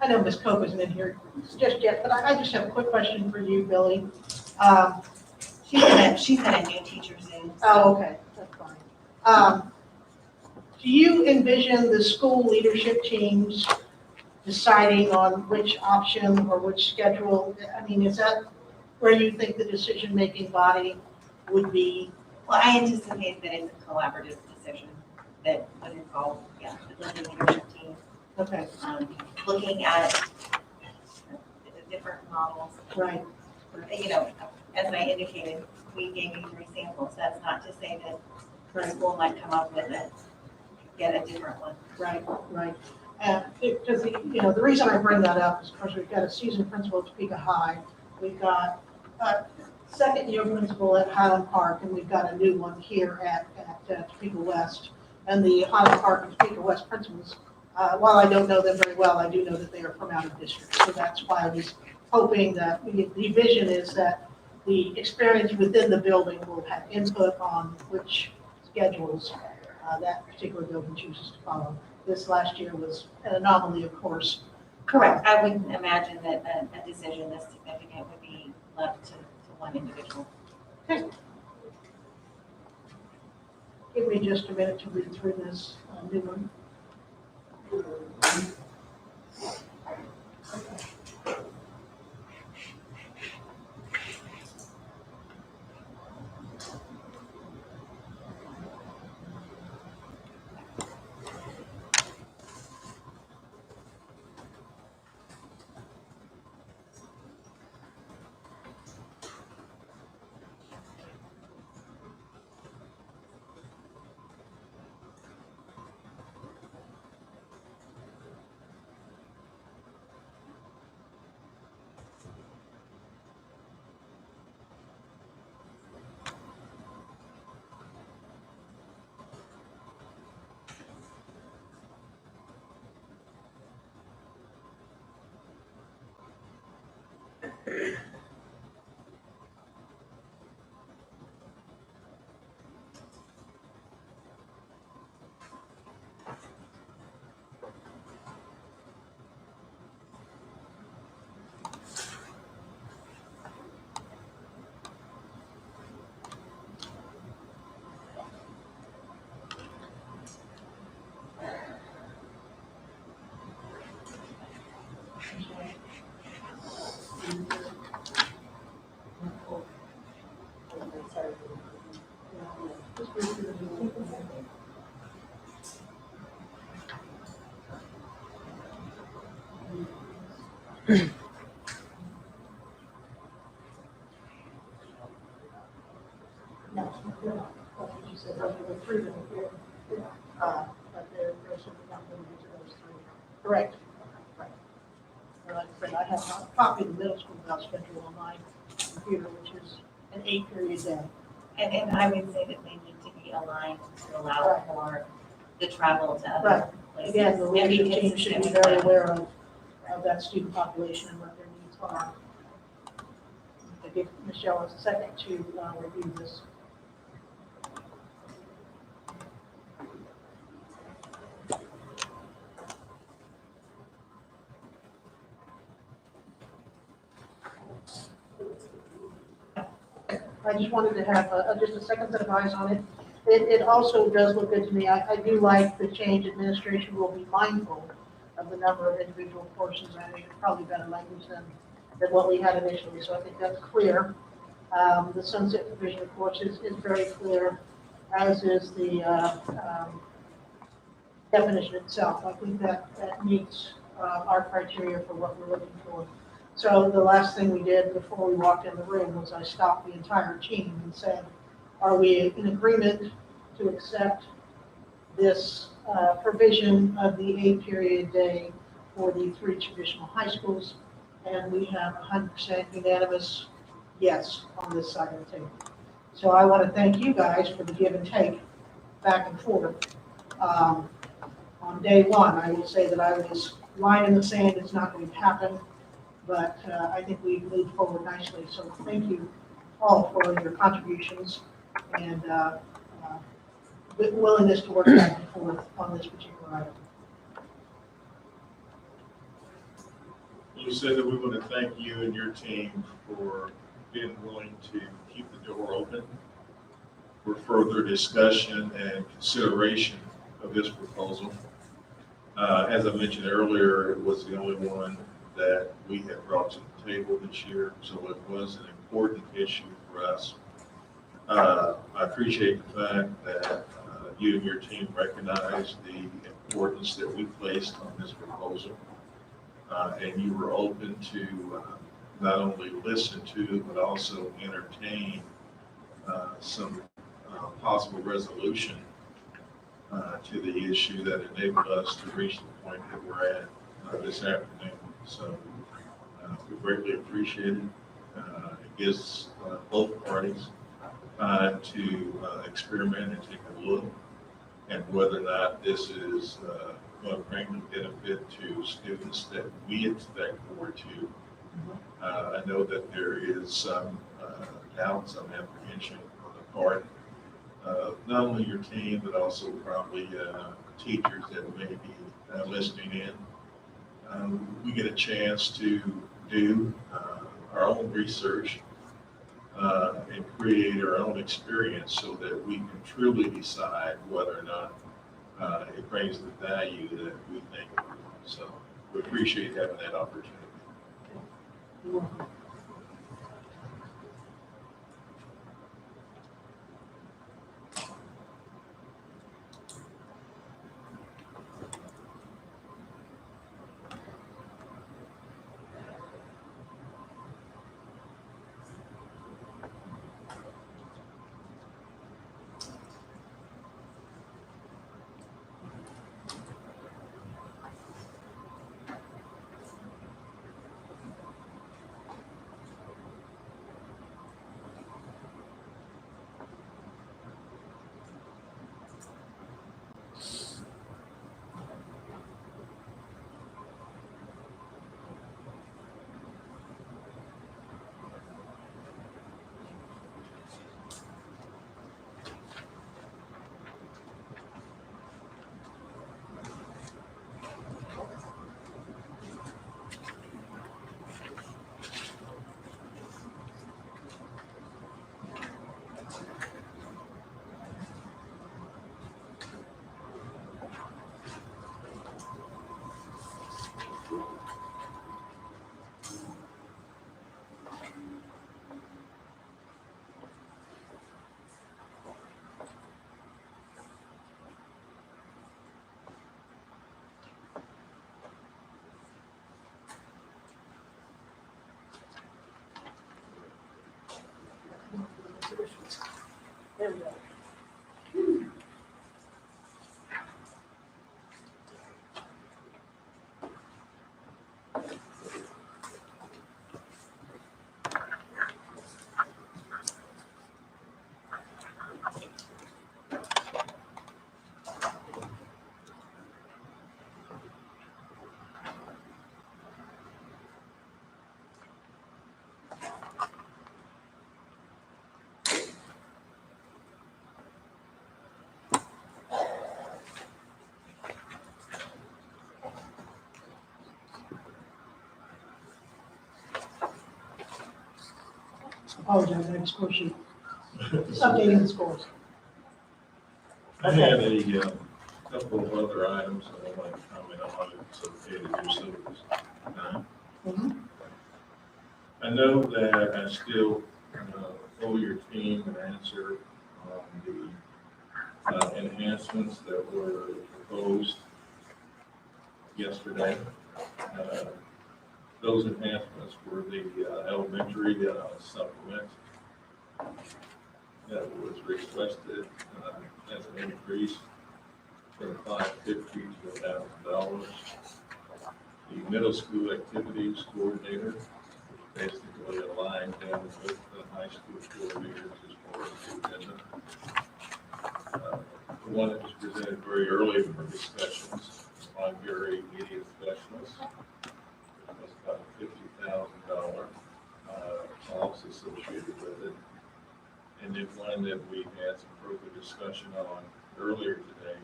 I know Ms. Cope isn't in here just yet, but I just have a quick question for you, Billy. She's in a new teacher Zoom. Oh, okay, that's fine. Do you envision the school leadership teams deciding on which option or which schedule? I mean, is that where you think the decision-making body would be? Well, I anticipate that it's a collaborative decision that would involve, the leadership team, Okay, looking at the different models. right, You know, as I indicated, we gave you 3 samples. That's not to say that the school might come up with get a different one. right. Because, the reason I bring that up is because we've got a seasoned principal at Topeka High. We've got a second-year principal at Highland Park, and we've got a new one here at Topeka West. And the Highland Park and Topeka West principals, while I don't know them very well, I do know that they are from out of district. So that's why I was hoping that the vision is that the experience within the building will have input on which schedules that particular building chooses to follow. This last year was an anomaly, of course. Correct. I wouldn't imagine that a decision this significant would be left to one individual. Give me just a minute to read through this new one. No, she said those were the three that were here. But there's something not limited to those three. Correct. Right. And like I said, I have a copy of the middle school bell schedule on my computer, which is an 8-period day. And I would say that they need to be aligned to allow for the travel to other places. Again, the And be leadership team should be consistent with very that. aware of that student population and what their needs are. I give Michelle a second to review this. I just wanted to have just a second set of eyes on it. It also does look good to me. I do like the change. Administration will be mindful of the number of individual portions. I think it's probably better language than what we had initially, so I think that's clear. The sunset provision, of course, is very clear, as is the definition itself. I think that meets our criteria for what we're looking for. So the last thing we did before we walked in the room was I stopped the entire team and said, are we in agreement to accept this provision of the 8-period day for the 3 traditional high schools? And we have 100% unanimous yes on this side of the table. So I want to thank you guys for the give and take back and forth. On day one, I will say that I was line in the sand, it's not going to happen. But I think we've moved forward nicely. So thank you all for your contributions and willingness to work back and forth on this particular item. Lucinda, we want to thank you and your team for being willing to keep the door open for further discussion and consideration of this proposal. As I mentioned earlier, it was the only one that we had brought to the table this year, so it was an important issue for us. I appreciate the fact that you and your team recognized the importance that we placed on this proposal, and you were open to not only listen to, but also entertain some possible resolution to the issue that enabled us to reach the point that we're at this afternoon. So we greatly appreciate it. It gives both parties time to experiment and take a look at whether or not this is going to bring the benefit to students that we expect more to. I know that there is some doubt, some apprehension on the part of not only your team, but also probably teachers that may be listening in. We get a chance to do our own research and create our own experience so that we can truly decide whether or not it brings the value that we think. So we appreciate having that opportunity. There we go. Apologize, I have a score sheet. Updating the scores. I had a couple of other items that I'd like to comment on, if it's okay to do so this time. Mhm. I know that I still owe your team an answer on the enhancements that were proposed yesterday. Uh, Those enhancements were the elementary supplement that was requested as an increase from $550 to $1,000. The middle school activities coordinator, which basically aligned them with the high school coordinators as far as the agenda. The one that was presented very early in our discussions, library media specialist, was about a $50,000 cost associated with it. And then one that we had some further discussion on earlier today,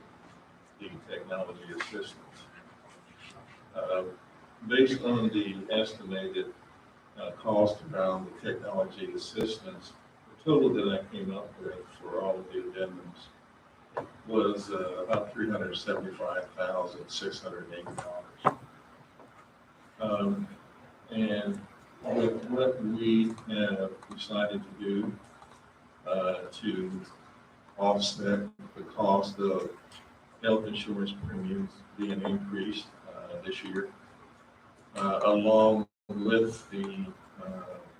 the technology assistance. Based on the estimated cost around the technology assistance, the total that I came up with for all of the addendums was about $375,680. And with what we have decided to do to offset the cost of health insurance premiums being increased this year, along with the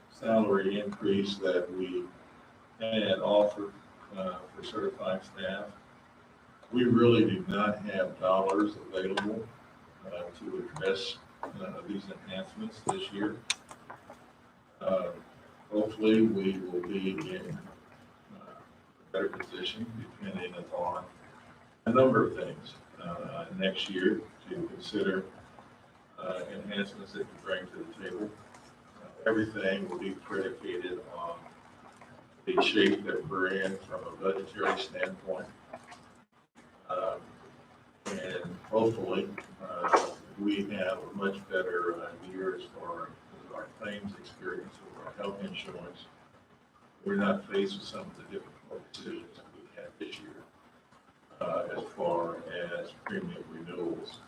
salary increase that we had offered for certified staff, we really do not have dollars available to address these enhancements this year. Hopefully, we will be in a better position depending upon a number of things next year to consider enhancements that you bring to the table. Everything will be predicated on the shape that we're in from a budgetary standpoint. And hopefully, we have a much better year as far as our claims experience with our health insurance. We're not faced with some of the difficult decisions that we had this year as far as premium renewals.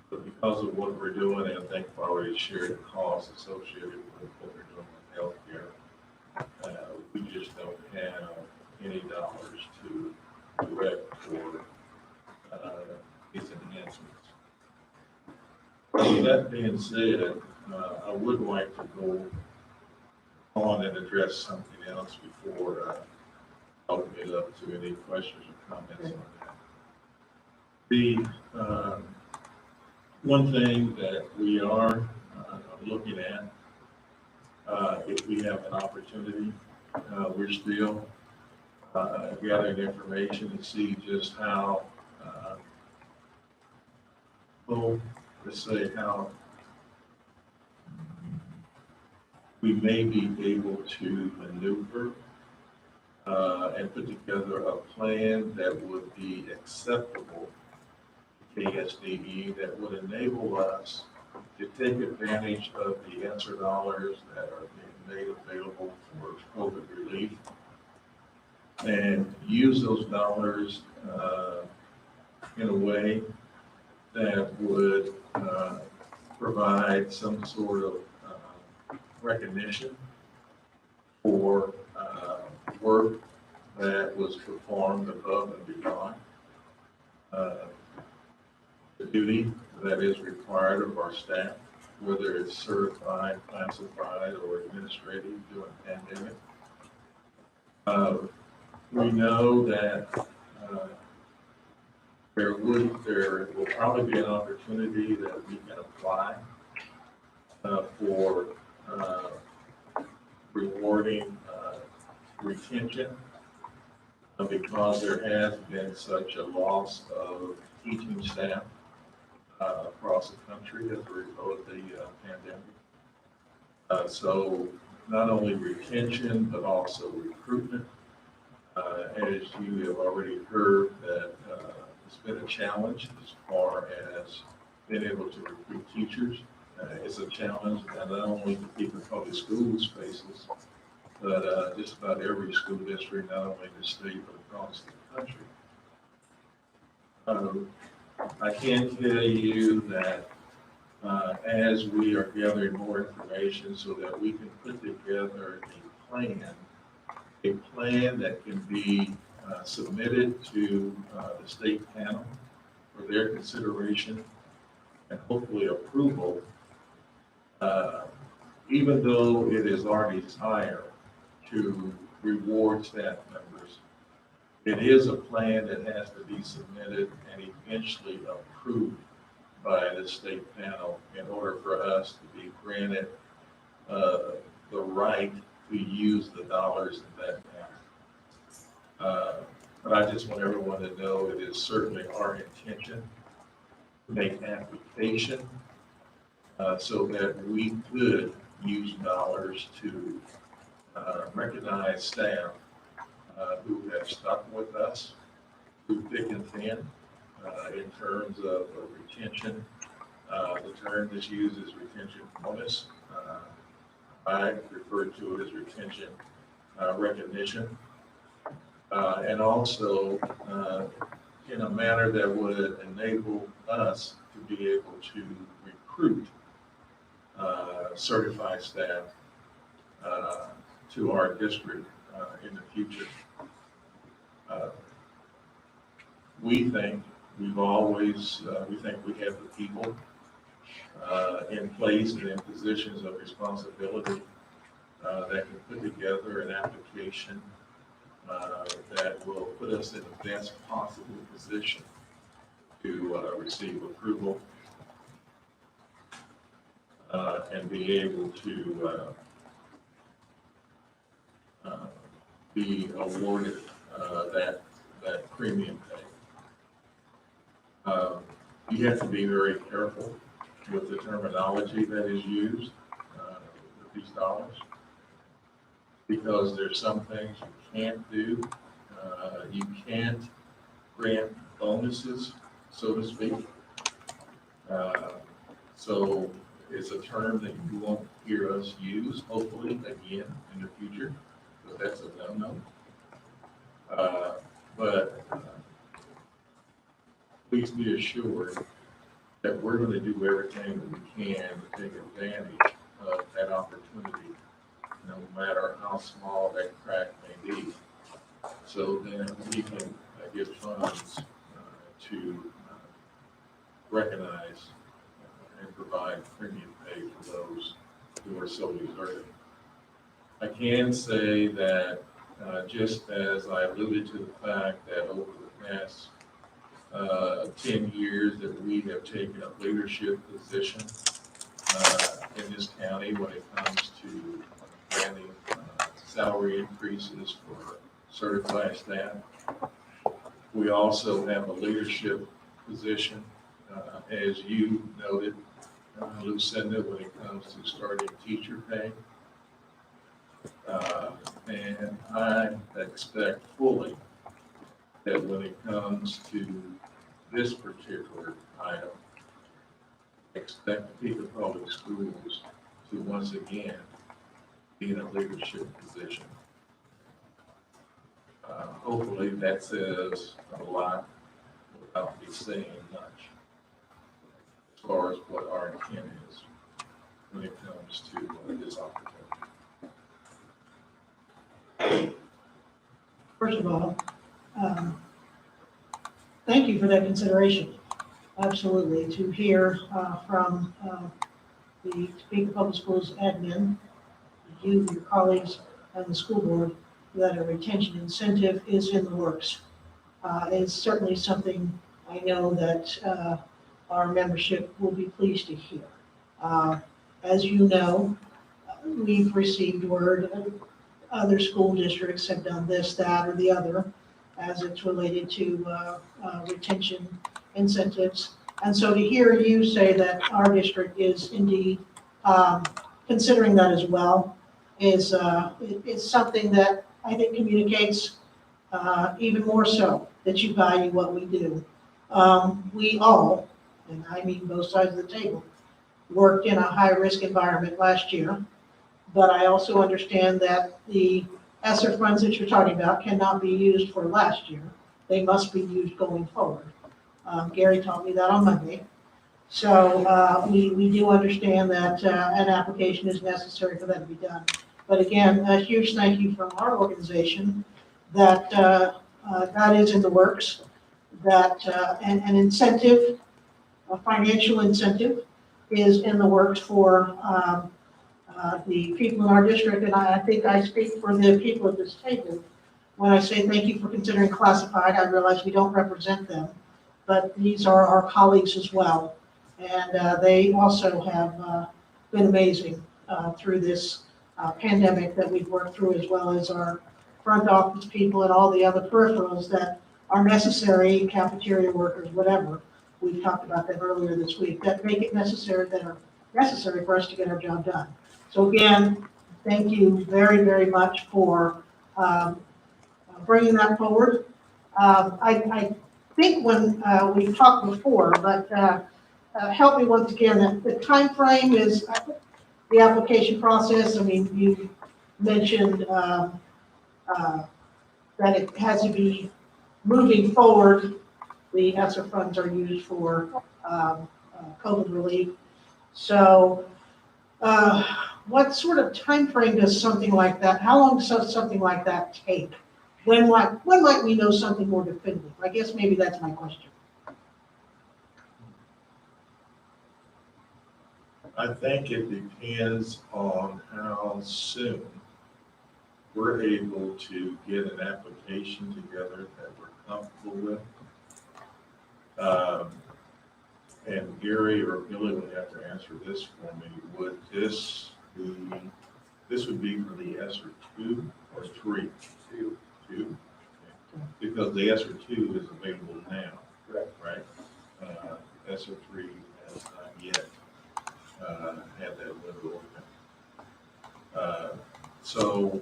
But because of what we're doing, and I think I've already shared the costs associated with what we're doing with healthcare, we just don't have any dollars to direct for these enhancements. That being said, I would like to go on and address something else before opening it up to any questions or comments on that. The one thing that we are looking at, if we have an opportunity, we're still gathering information to see just how, let's say how we may be able to maneuver and put together a plan that would be acceptable to KSDE, that would enable us to take advantage of the ESSER dollars that are being made available for COVID relief and use those dollars in a way that would provide some sort of recognition for work that was performed above and beyond the duty that is required of our staff, whether it's certified, classified, or administrative during the pandemic. We know that there will probably be an opportunity that we can apply for rewarding retention because there has been such a loss of teaching staff across the country as a result of the pandemic. So not only retention, but also recruitment. As you have already heard, that it's been a challenge as far as being able to recruit teachers. It's a challenge that not only the people in public schools faces, but just about every school district, not only in the state, but across the country. I can tell you that as we are gathering more information so that we can put together a plan that can be submitted to the state panel for their consideration and hopefully approval, even though it is our desire to reward staff members, it is a plan that has to be submitted and eventually approved by the state panel in order for us to be granted the right to use the dollars in that manner. But I just want everyone to know it is certainly our intention to make application so that we could use dollars to recognize staff who have stuck with us through thick and thin in terms of retention. The term that's used is retention bonus. I refer to it as retention recognition. And also in a manner that would enable us to be able to recruit certified staff to our district in the future. We think we think we have the people in place and in positions of responsibility that can put together an application that will put us in the best possible position to receive approval and be able to be awarded that premium pay. You have to be very careful with the terminology that is used with these dollars, because there's some things you can't do. You can't grant bonuses, so to speak. So it's a term that you won't hear us use, hopefully, again in the future, but that's a no-no. But please be assured that we're going to do everything that we can to take advantage of that opportunity, no matter how small that crack may be, so then we can give funds to recognize and provide premium pay for those who are so deserving. I can say that just as I alluded to the fact that over the past 10 years that we have taken a leadership position in this county when it comes to granting salary increases for certified staff. We also have a leadership position, as you noted, Lucinda, when it comes to starting teacher pay. And I expect fully that when it comes to this particular item, expect the Pekin Public Schools to once again be in a leadership position. Hopefully that says a lot without me saying much as far as what our intent is when it comes to this opportunity. First of all, thank you for that consideration. Absolutely, to hear from the Pekin Public Schools admin, you, your colleagues, and the school board, that a retention incentive is in the works. Is certainly something I know that our membership will be pleased to hear. As you know, we've received word other school districts have done this, that, or the other as it's related to retention incentives. And so to hear you say that our district is indeed considering that as well is something that I think communicates even more so that you value what we do. We all, and I mean both sides of the table, worked in a high-risk environment last year. But I also understand that the ESSER funds that you're talking about cannot be used for last year. They must be used going forward. Gary taught me that on Monday. So we do understand that an application is necessary for that to be done. But again, a huge thank you from our organization that that is in the works, that an incentive, a financial incentive is in the works for the people in our district, and I think I speak for the people at this table when I say thank you for considering classified. I realize we don't represent them, but these are our colleagues as well. And they also have been amazing through this pandemic that we've worked through, as well as our front office people and all the other peripherals that are necessary, cafeteria workers, whatever. We've talked about that earlier this week, that make it necessary, that are necessary for us to get our job done. So again, thank you very, very much for bringing that forward. I think when we talked before, but help me once again, that the time frame is the application process. I mean, you mentioned that it has to be moving forward. The ESSER funds are used for COVID relief. So what sort of time frame does something like that, how long does something like that take? When might we know something more definitive? I guess maybe that's my question. I think it depends on how soon we're able to get an application together that we're comfortable with. And Gary or Billy would have to answer this for me. Would this would be for the ESSER 2 or 3? 2. 2? Okay. Because the ESSER 2 is available now, right? ESSER 3 has not yet had that window open. So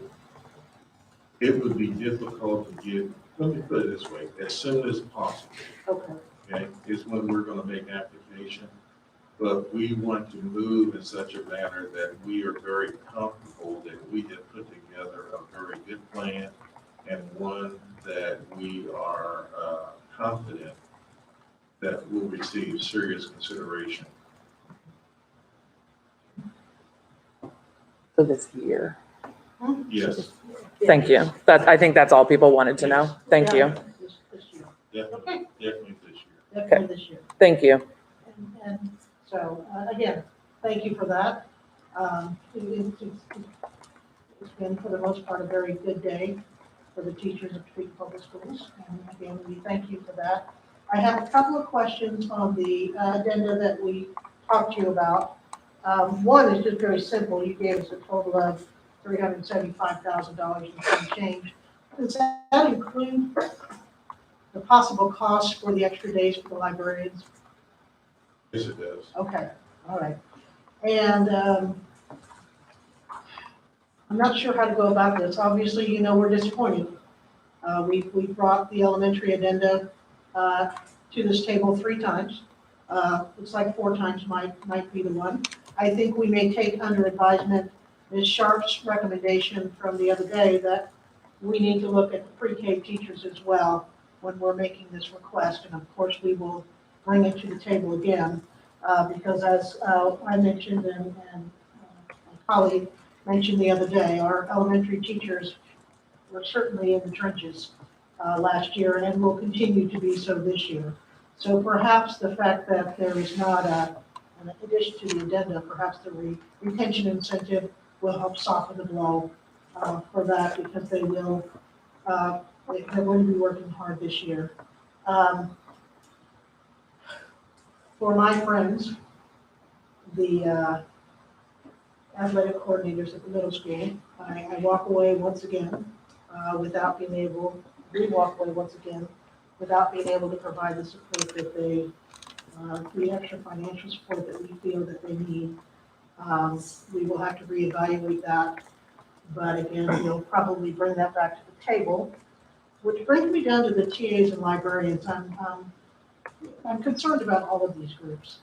it would be difficult to get, let me put it this way, as soon as possible. Okay, is when we're going to make application. But we want to move in such a manner that we are very comfortable that we have put together a very good plan and one that we are confident that will receive serious consideration. For this year. Yes, Thank you. I think that's all people wanted to know. Thank you. This year. definitely, definitely this year. Definitely this year. Thank you. And so, again, thank you for that. It's been, for the most part, a very good day for the teachers of Topeka Public Schools. And again, we thank you for that. I have a couple of questions on the addenda that we talked to you about. One is just very simple. You gave us a total of $375,000 and some change. Does that include the possible costs for the extra days for the librarians? Yes, it does. Okay, all right. And I'm not sure how to go about this. Obviously, you know, we're disappointed. We brought the elementary addenda to this table 3 times. Looks like 4 times might be the one. I think we may take under advisement Ms. Sharp's recommendation from the other day that we need to look at the pre-K teachers as well when we're making this request. And of course, we will bring it to the table again because as I mentioned and my colleague mentioned the other day, our elementary teachers were certainly in the trenches last year and will continue to be so this year. So perhaps the fact that there is not an addition to the addenda, perhaps the retention incentive will help soften the blow for that because they will, they're going to be working hard this year. Um, For my friends, the athletic coordinators at the middle school, I walk away once again without being able, we walk away once again without being able to provide the support that they, the extra financial support that we feel that they need. We will have to reevaluate that, but again, we'll probably bring that back to the table, which brings me down to the TAs and librarians. I'm concerned about all of these groups.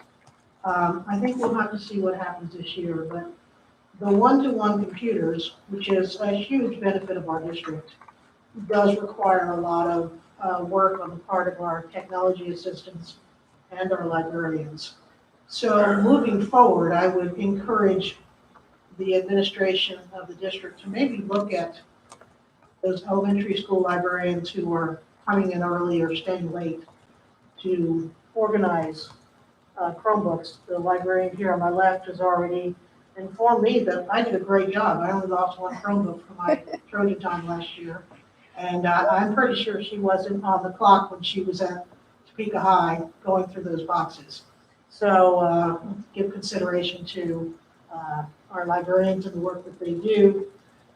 I think we'll have to see what happens this year, but the one-to-one computers, which is a huge benefit of our district, does require a lot of work on the part of our technology assistants and our librarians. So moving forward, I would encourage the administration of the district to maybe look at those elementary school librarians who are coming in early or staying late to organize Chromebooks. The librarian here on my left has already informed me that I did a great job. I only lost one Chromebook for my Trojan time last year. And I'm pretty sure she wasn't on the clock when she was at Topeka High going through those boxes. So give consideration to our librarians and the work that they do.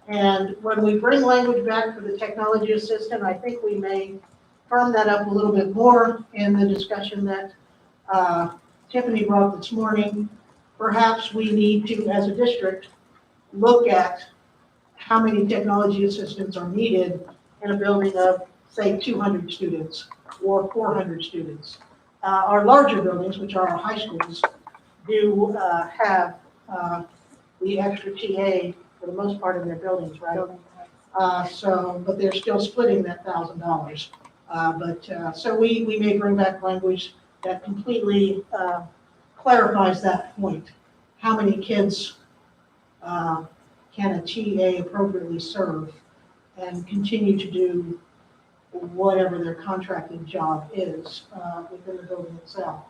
And when we bring language back for the technology assistant, I think we may firm that up a little bit more in the discussion that Tiffany brought this morning. Perhaps we need to, as a district, look at how many technology assistants are needed in a building of, say, 200 students or 400 students. Our larger buildings, which are our high schools, do have the extra TA for the most part in their buildings, right? But they're still splitting that $1,000. So we may bring back language that completely clarifies that point. How many kids can a TA appropriately serve and continue to do whatever their contracted job is within the building itself.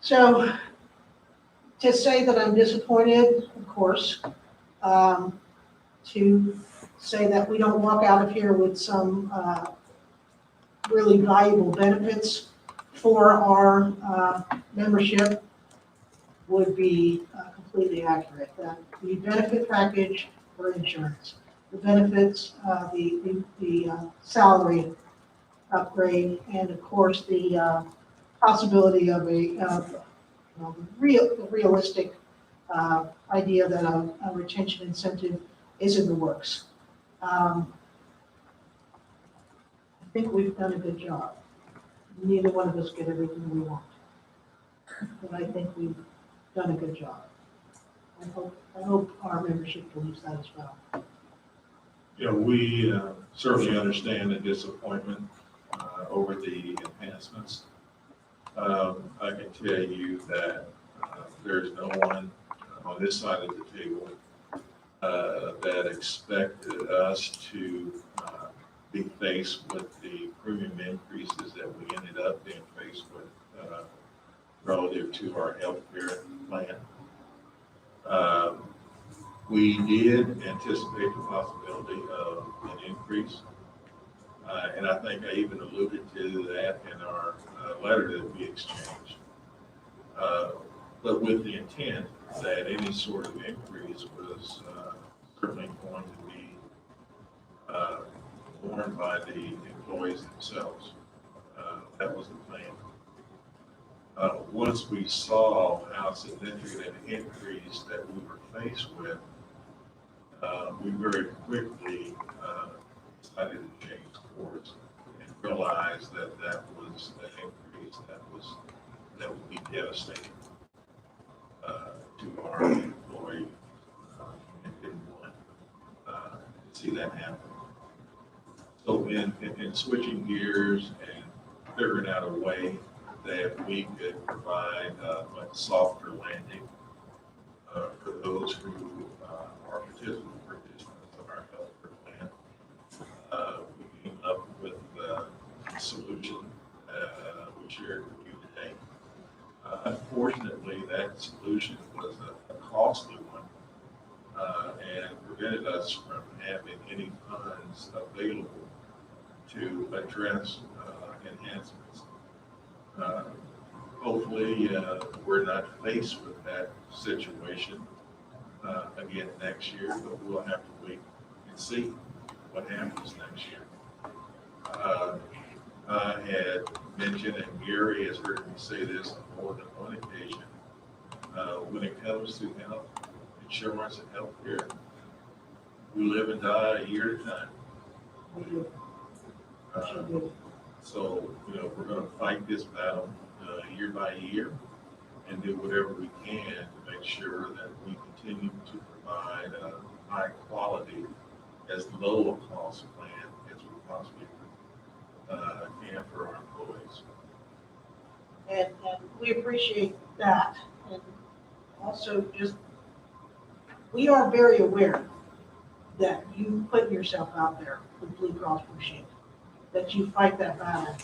So to say that I'm disappointed, of course, to say that we don't walk out of here with some really valuable benefits for our membership would be completely accurate. That the benefit package for insurance, the benefits, the salary upgrade, and of course the possibility of a realistic idea that a retention incentive is in the works. I think we've done a good job. Neither one of us get everything we want, but I think we've done a good job. I hope our membership believes that as well. You know, we certainly understand the disappointment over the enhancements. I can tell you that there's no one on this side of the table that expected us to be faced with the premium increases that we ended up being faced with relative to our health care plan. We did anticipate the possibility of an increase. And I think I even alluded to that in our letter that we exchanged. But with the intent that any sort of increase was certainly going to be borne by the employees themselves. That was the plan. Once we saw how significant an increase that we were faced with, we very quickly decided to change course and realized that that was an increase that would be devastating to our employees, and didn't want to see that happen. So in switching gears and figuring out a way that we could provide a much softer landing for those who are participants of our healthcare plan, we came up with a solution we shared with you today. Unfortunately, that solution was a costly one and prevented us from having any funds available to address enhancements. Hopefully, we're not faced with that situation again next year, but we'll have to wait and see what happens next year. I had mentioned, and Gary has heard me say this on more than one occasion, when it comes to health insurance and healthcare, we live and die a year at a time. So, we're going to fight this battle year by year and do whatever we can to make sure that we continue to provide a high quality, as low a cost plan as we possibly can for our employees. And we appreciate that. And also just, we are very aware that you put yourself out there with Blue Cross Blue Shield, that you fight that battle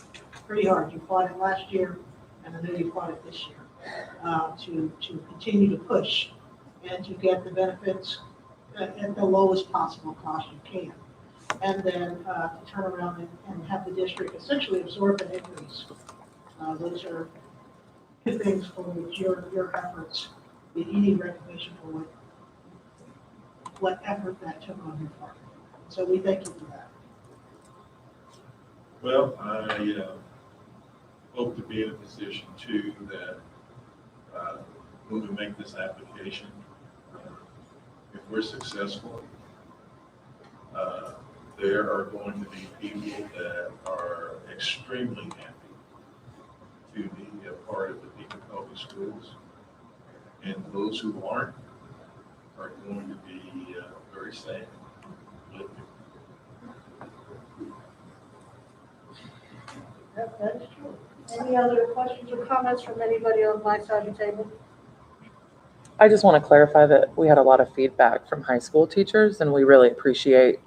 pretty hard. You fought it last year, and I know you fought it this year, to continue to push and to get the benefits at the lowest possible cost you can. And then to turn around and have the district essentially absorb an increase. Those are good things for which your efforts, you need recognition for what effort that took on your part. So we thank you for that. Well, I hope to be in a position too that when we make this application, if we're successful, there are going to be people that are extremely happy to be a part of the Beacon Public Schools, and those who aren't are going to be very sad. That is true. Any other questions or comments from anybody on my side of the table? I just want to clarify that we had a lot of feedback from high school teachers, and we really appreciate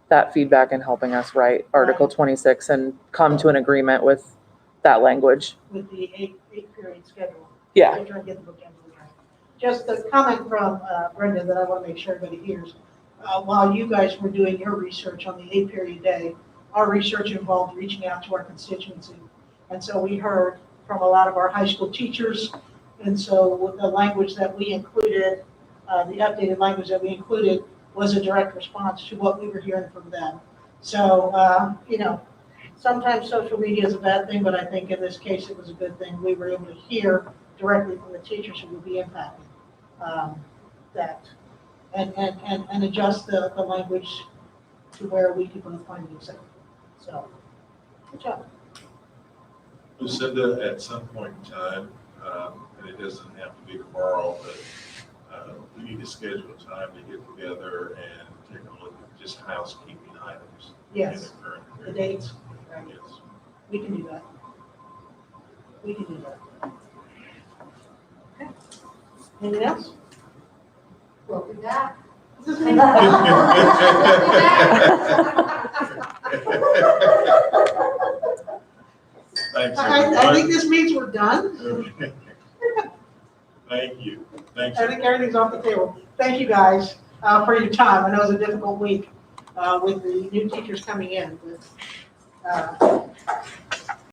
that feedback in helping us write Article 26 and come to an agreement with that language. With the eight period schedule. Yeah. We're trying to get the bookends right. Just a comment from Brenda that I want to make sure everybody hears. While you guys were doing your research on the 8 period day, our research involved reaching out to our constituency. And so we heard from a lot of our high school teachers. And so with the language that we included, the updated language that we included was a direct response to what we were hearing from them. So, sometimes social media is a bad thing, but I think in this case it was a good thing. We were able to hear directly from the teachers who would be impacted that and adjust the language to where we could both find it acceptable. So, good job. Lucinda, at some point in time, and it doesn't have to be tomorrow, but we need to schedule a time to get together and take a look at just housekeeping items. Yes. In the current The period. dates. Right. Yes. We can do that. We can do that. Okay. Anything else? We'll be back. Thanks, I think everyone. this means we're done. Thank you. Thanks. I think everything's off the table. Thank you guys for your time. I know it was a difficult week with the new teachers coming in. But,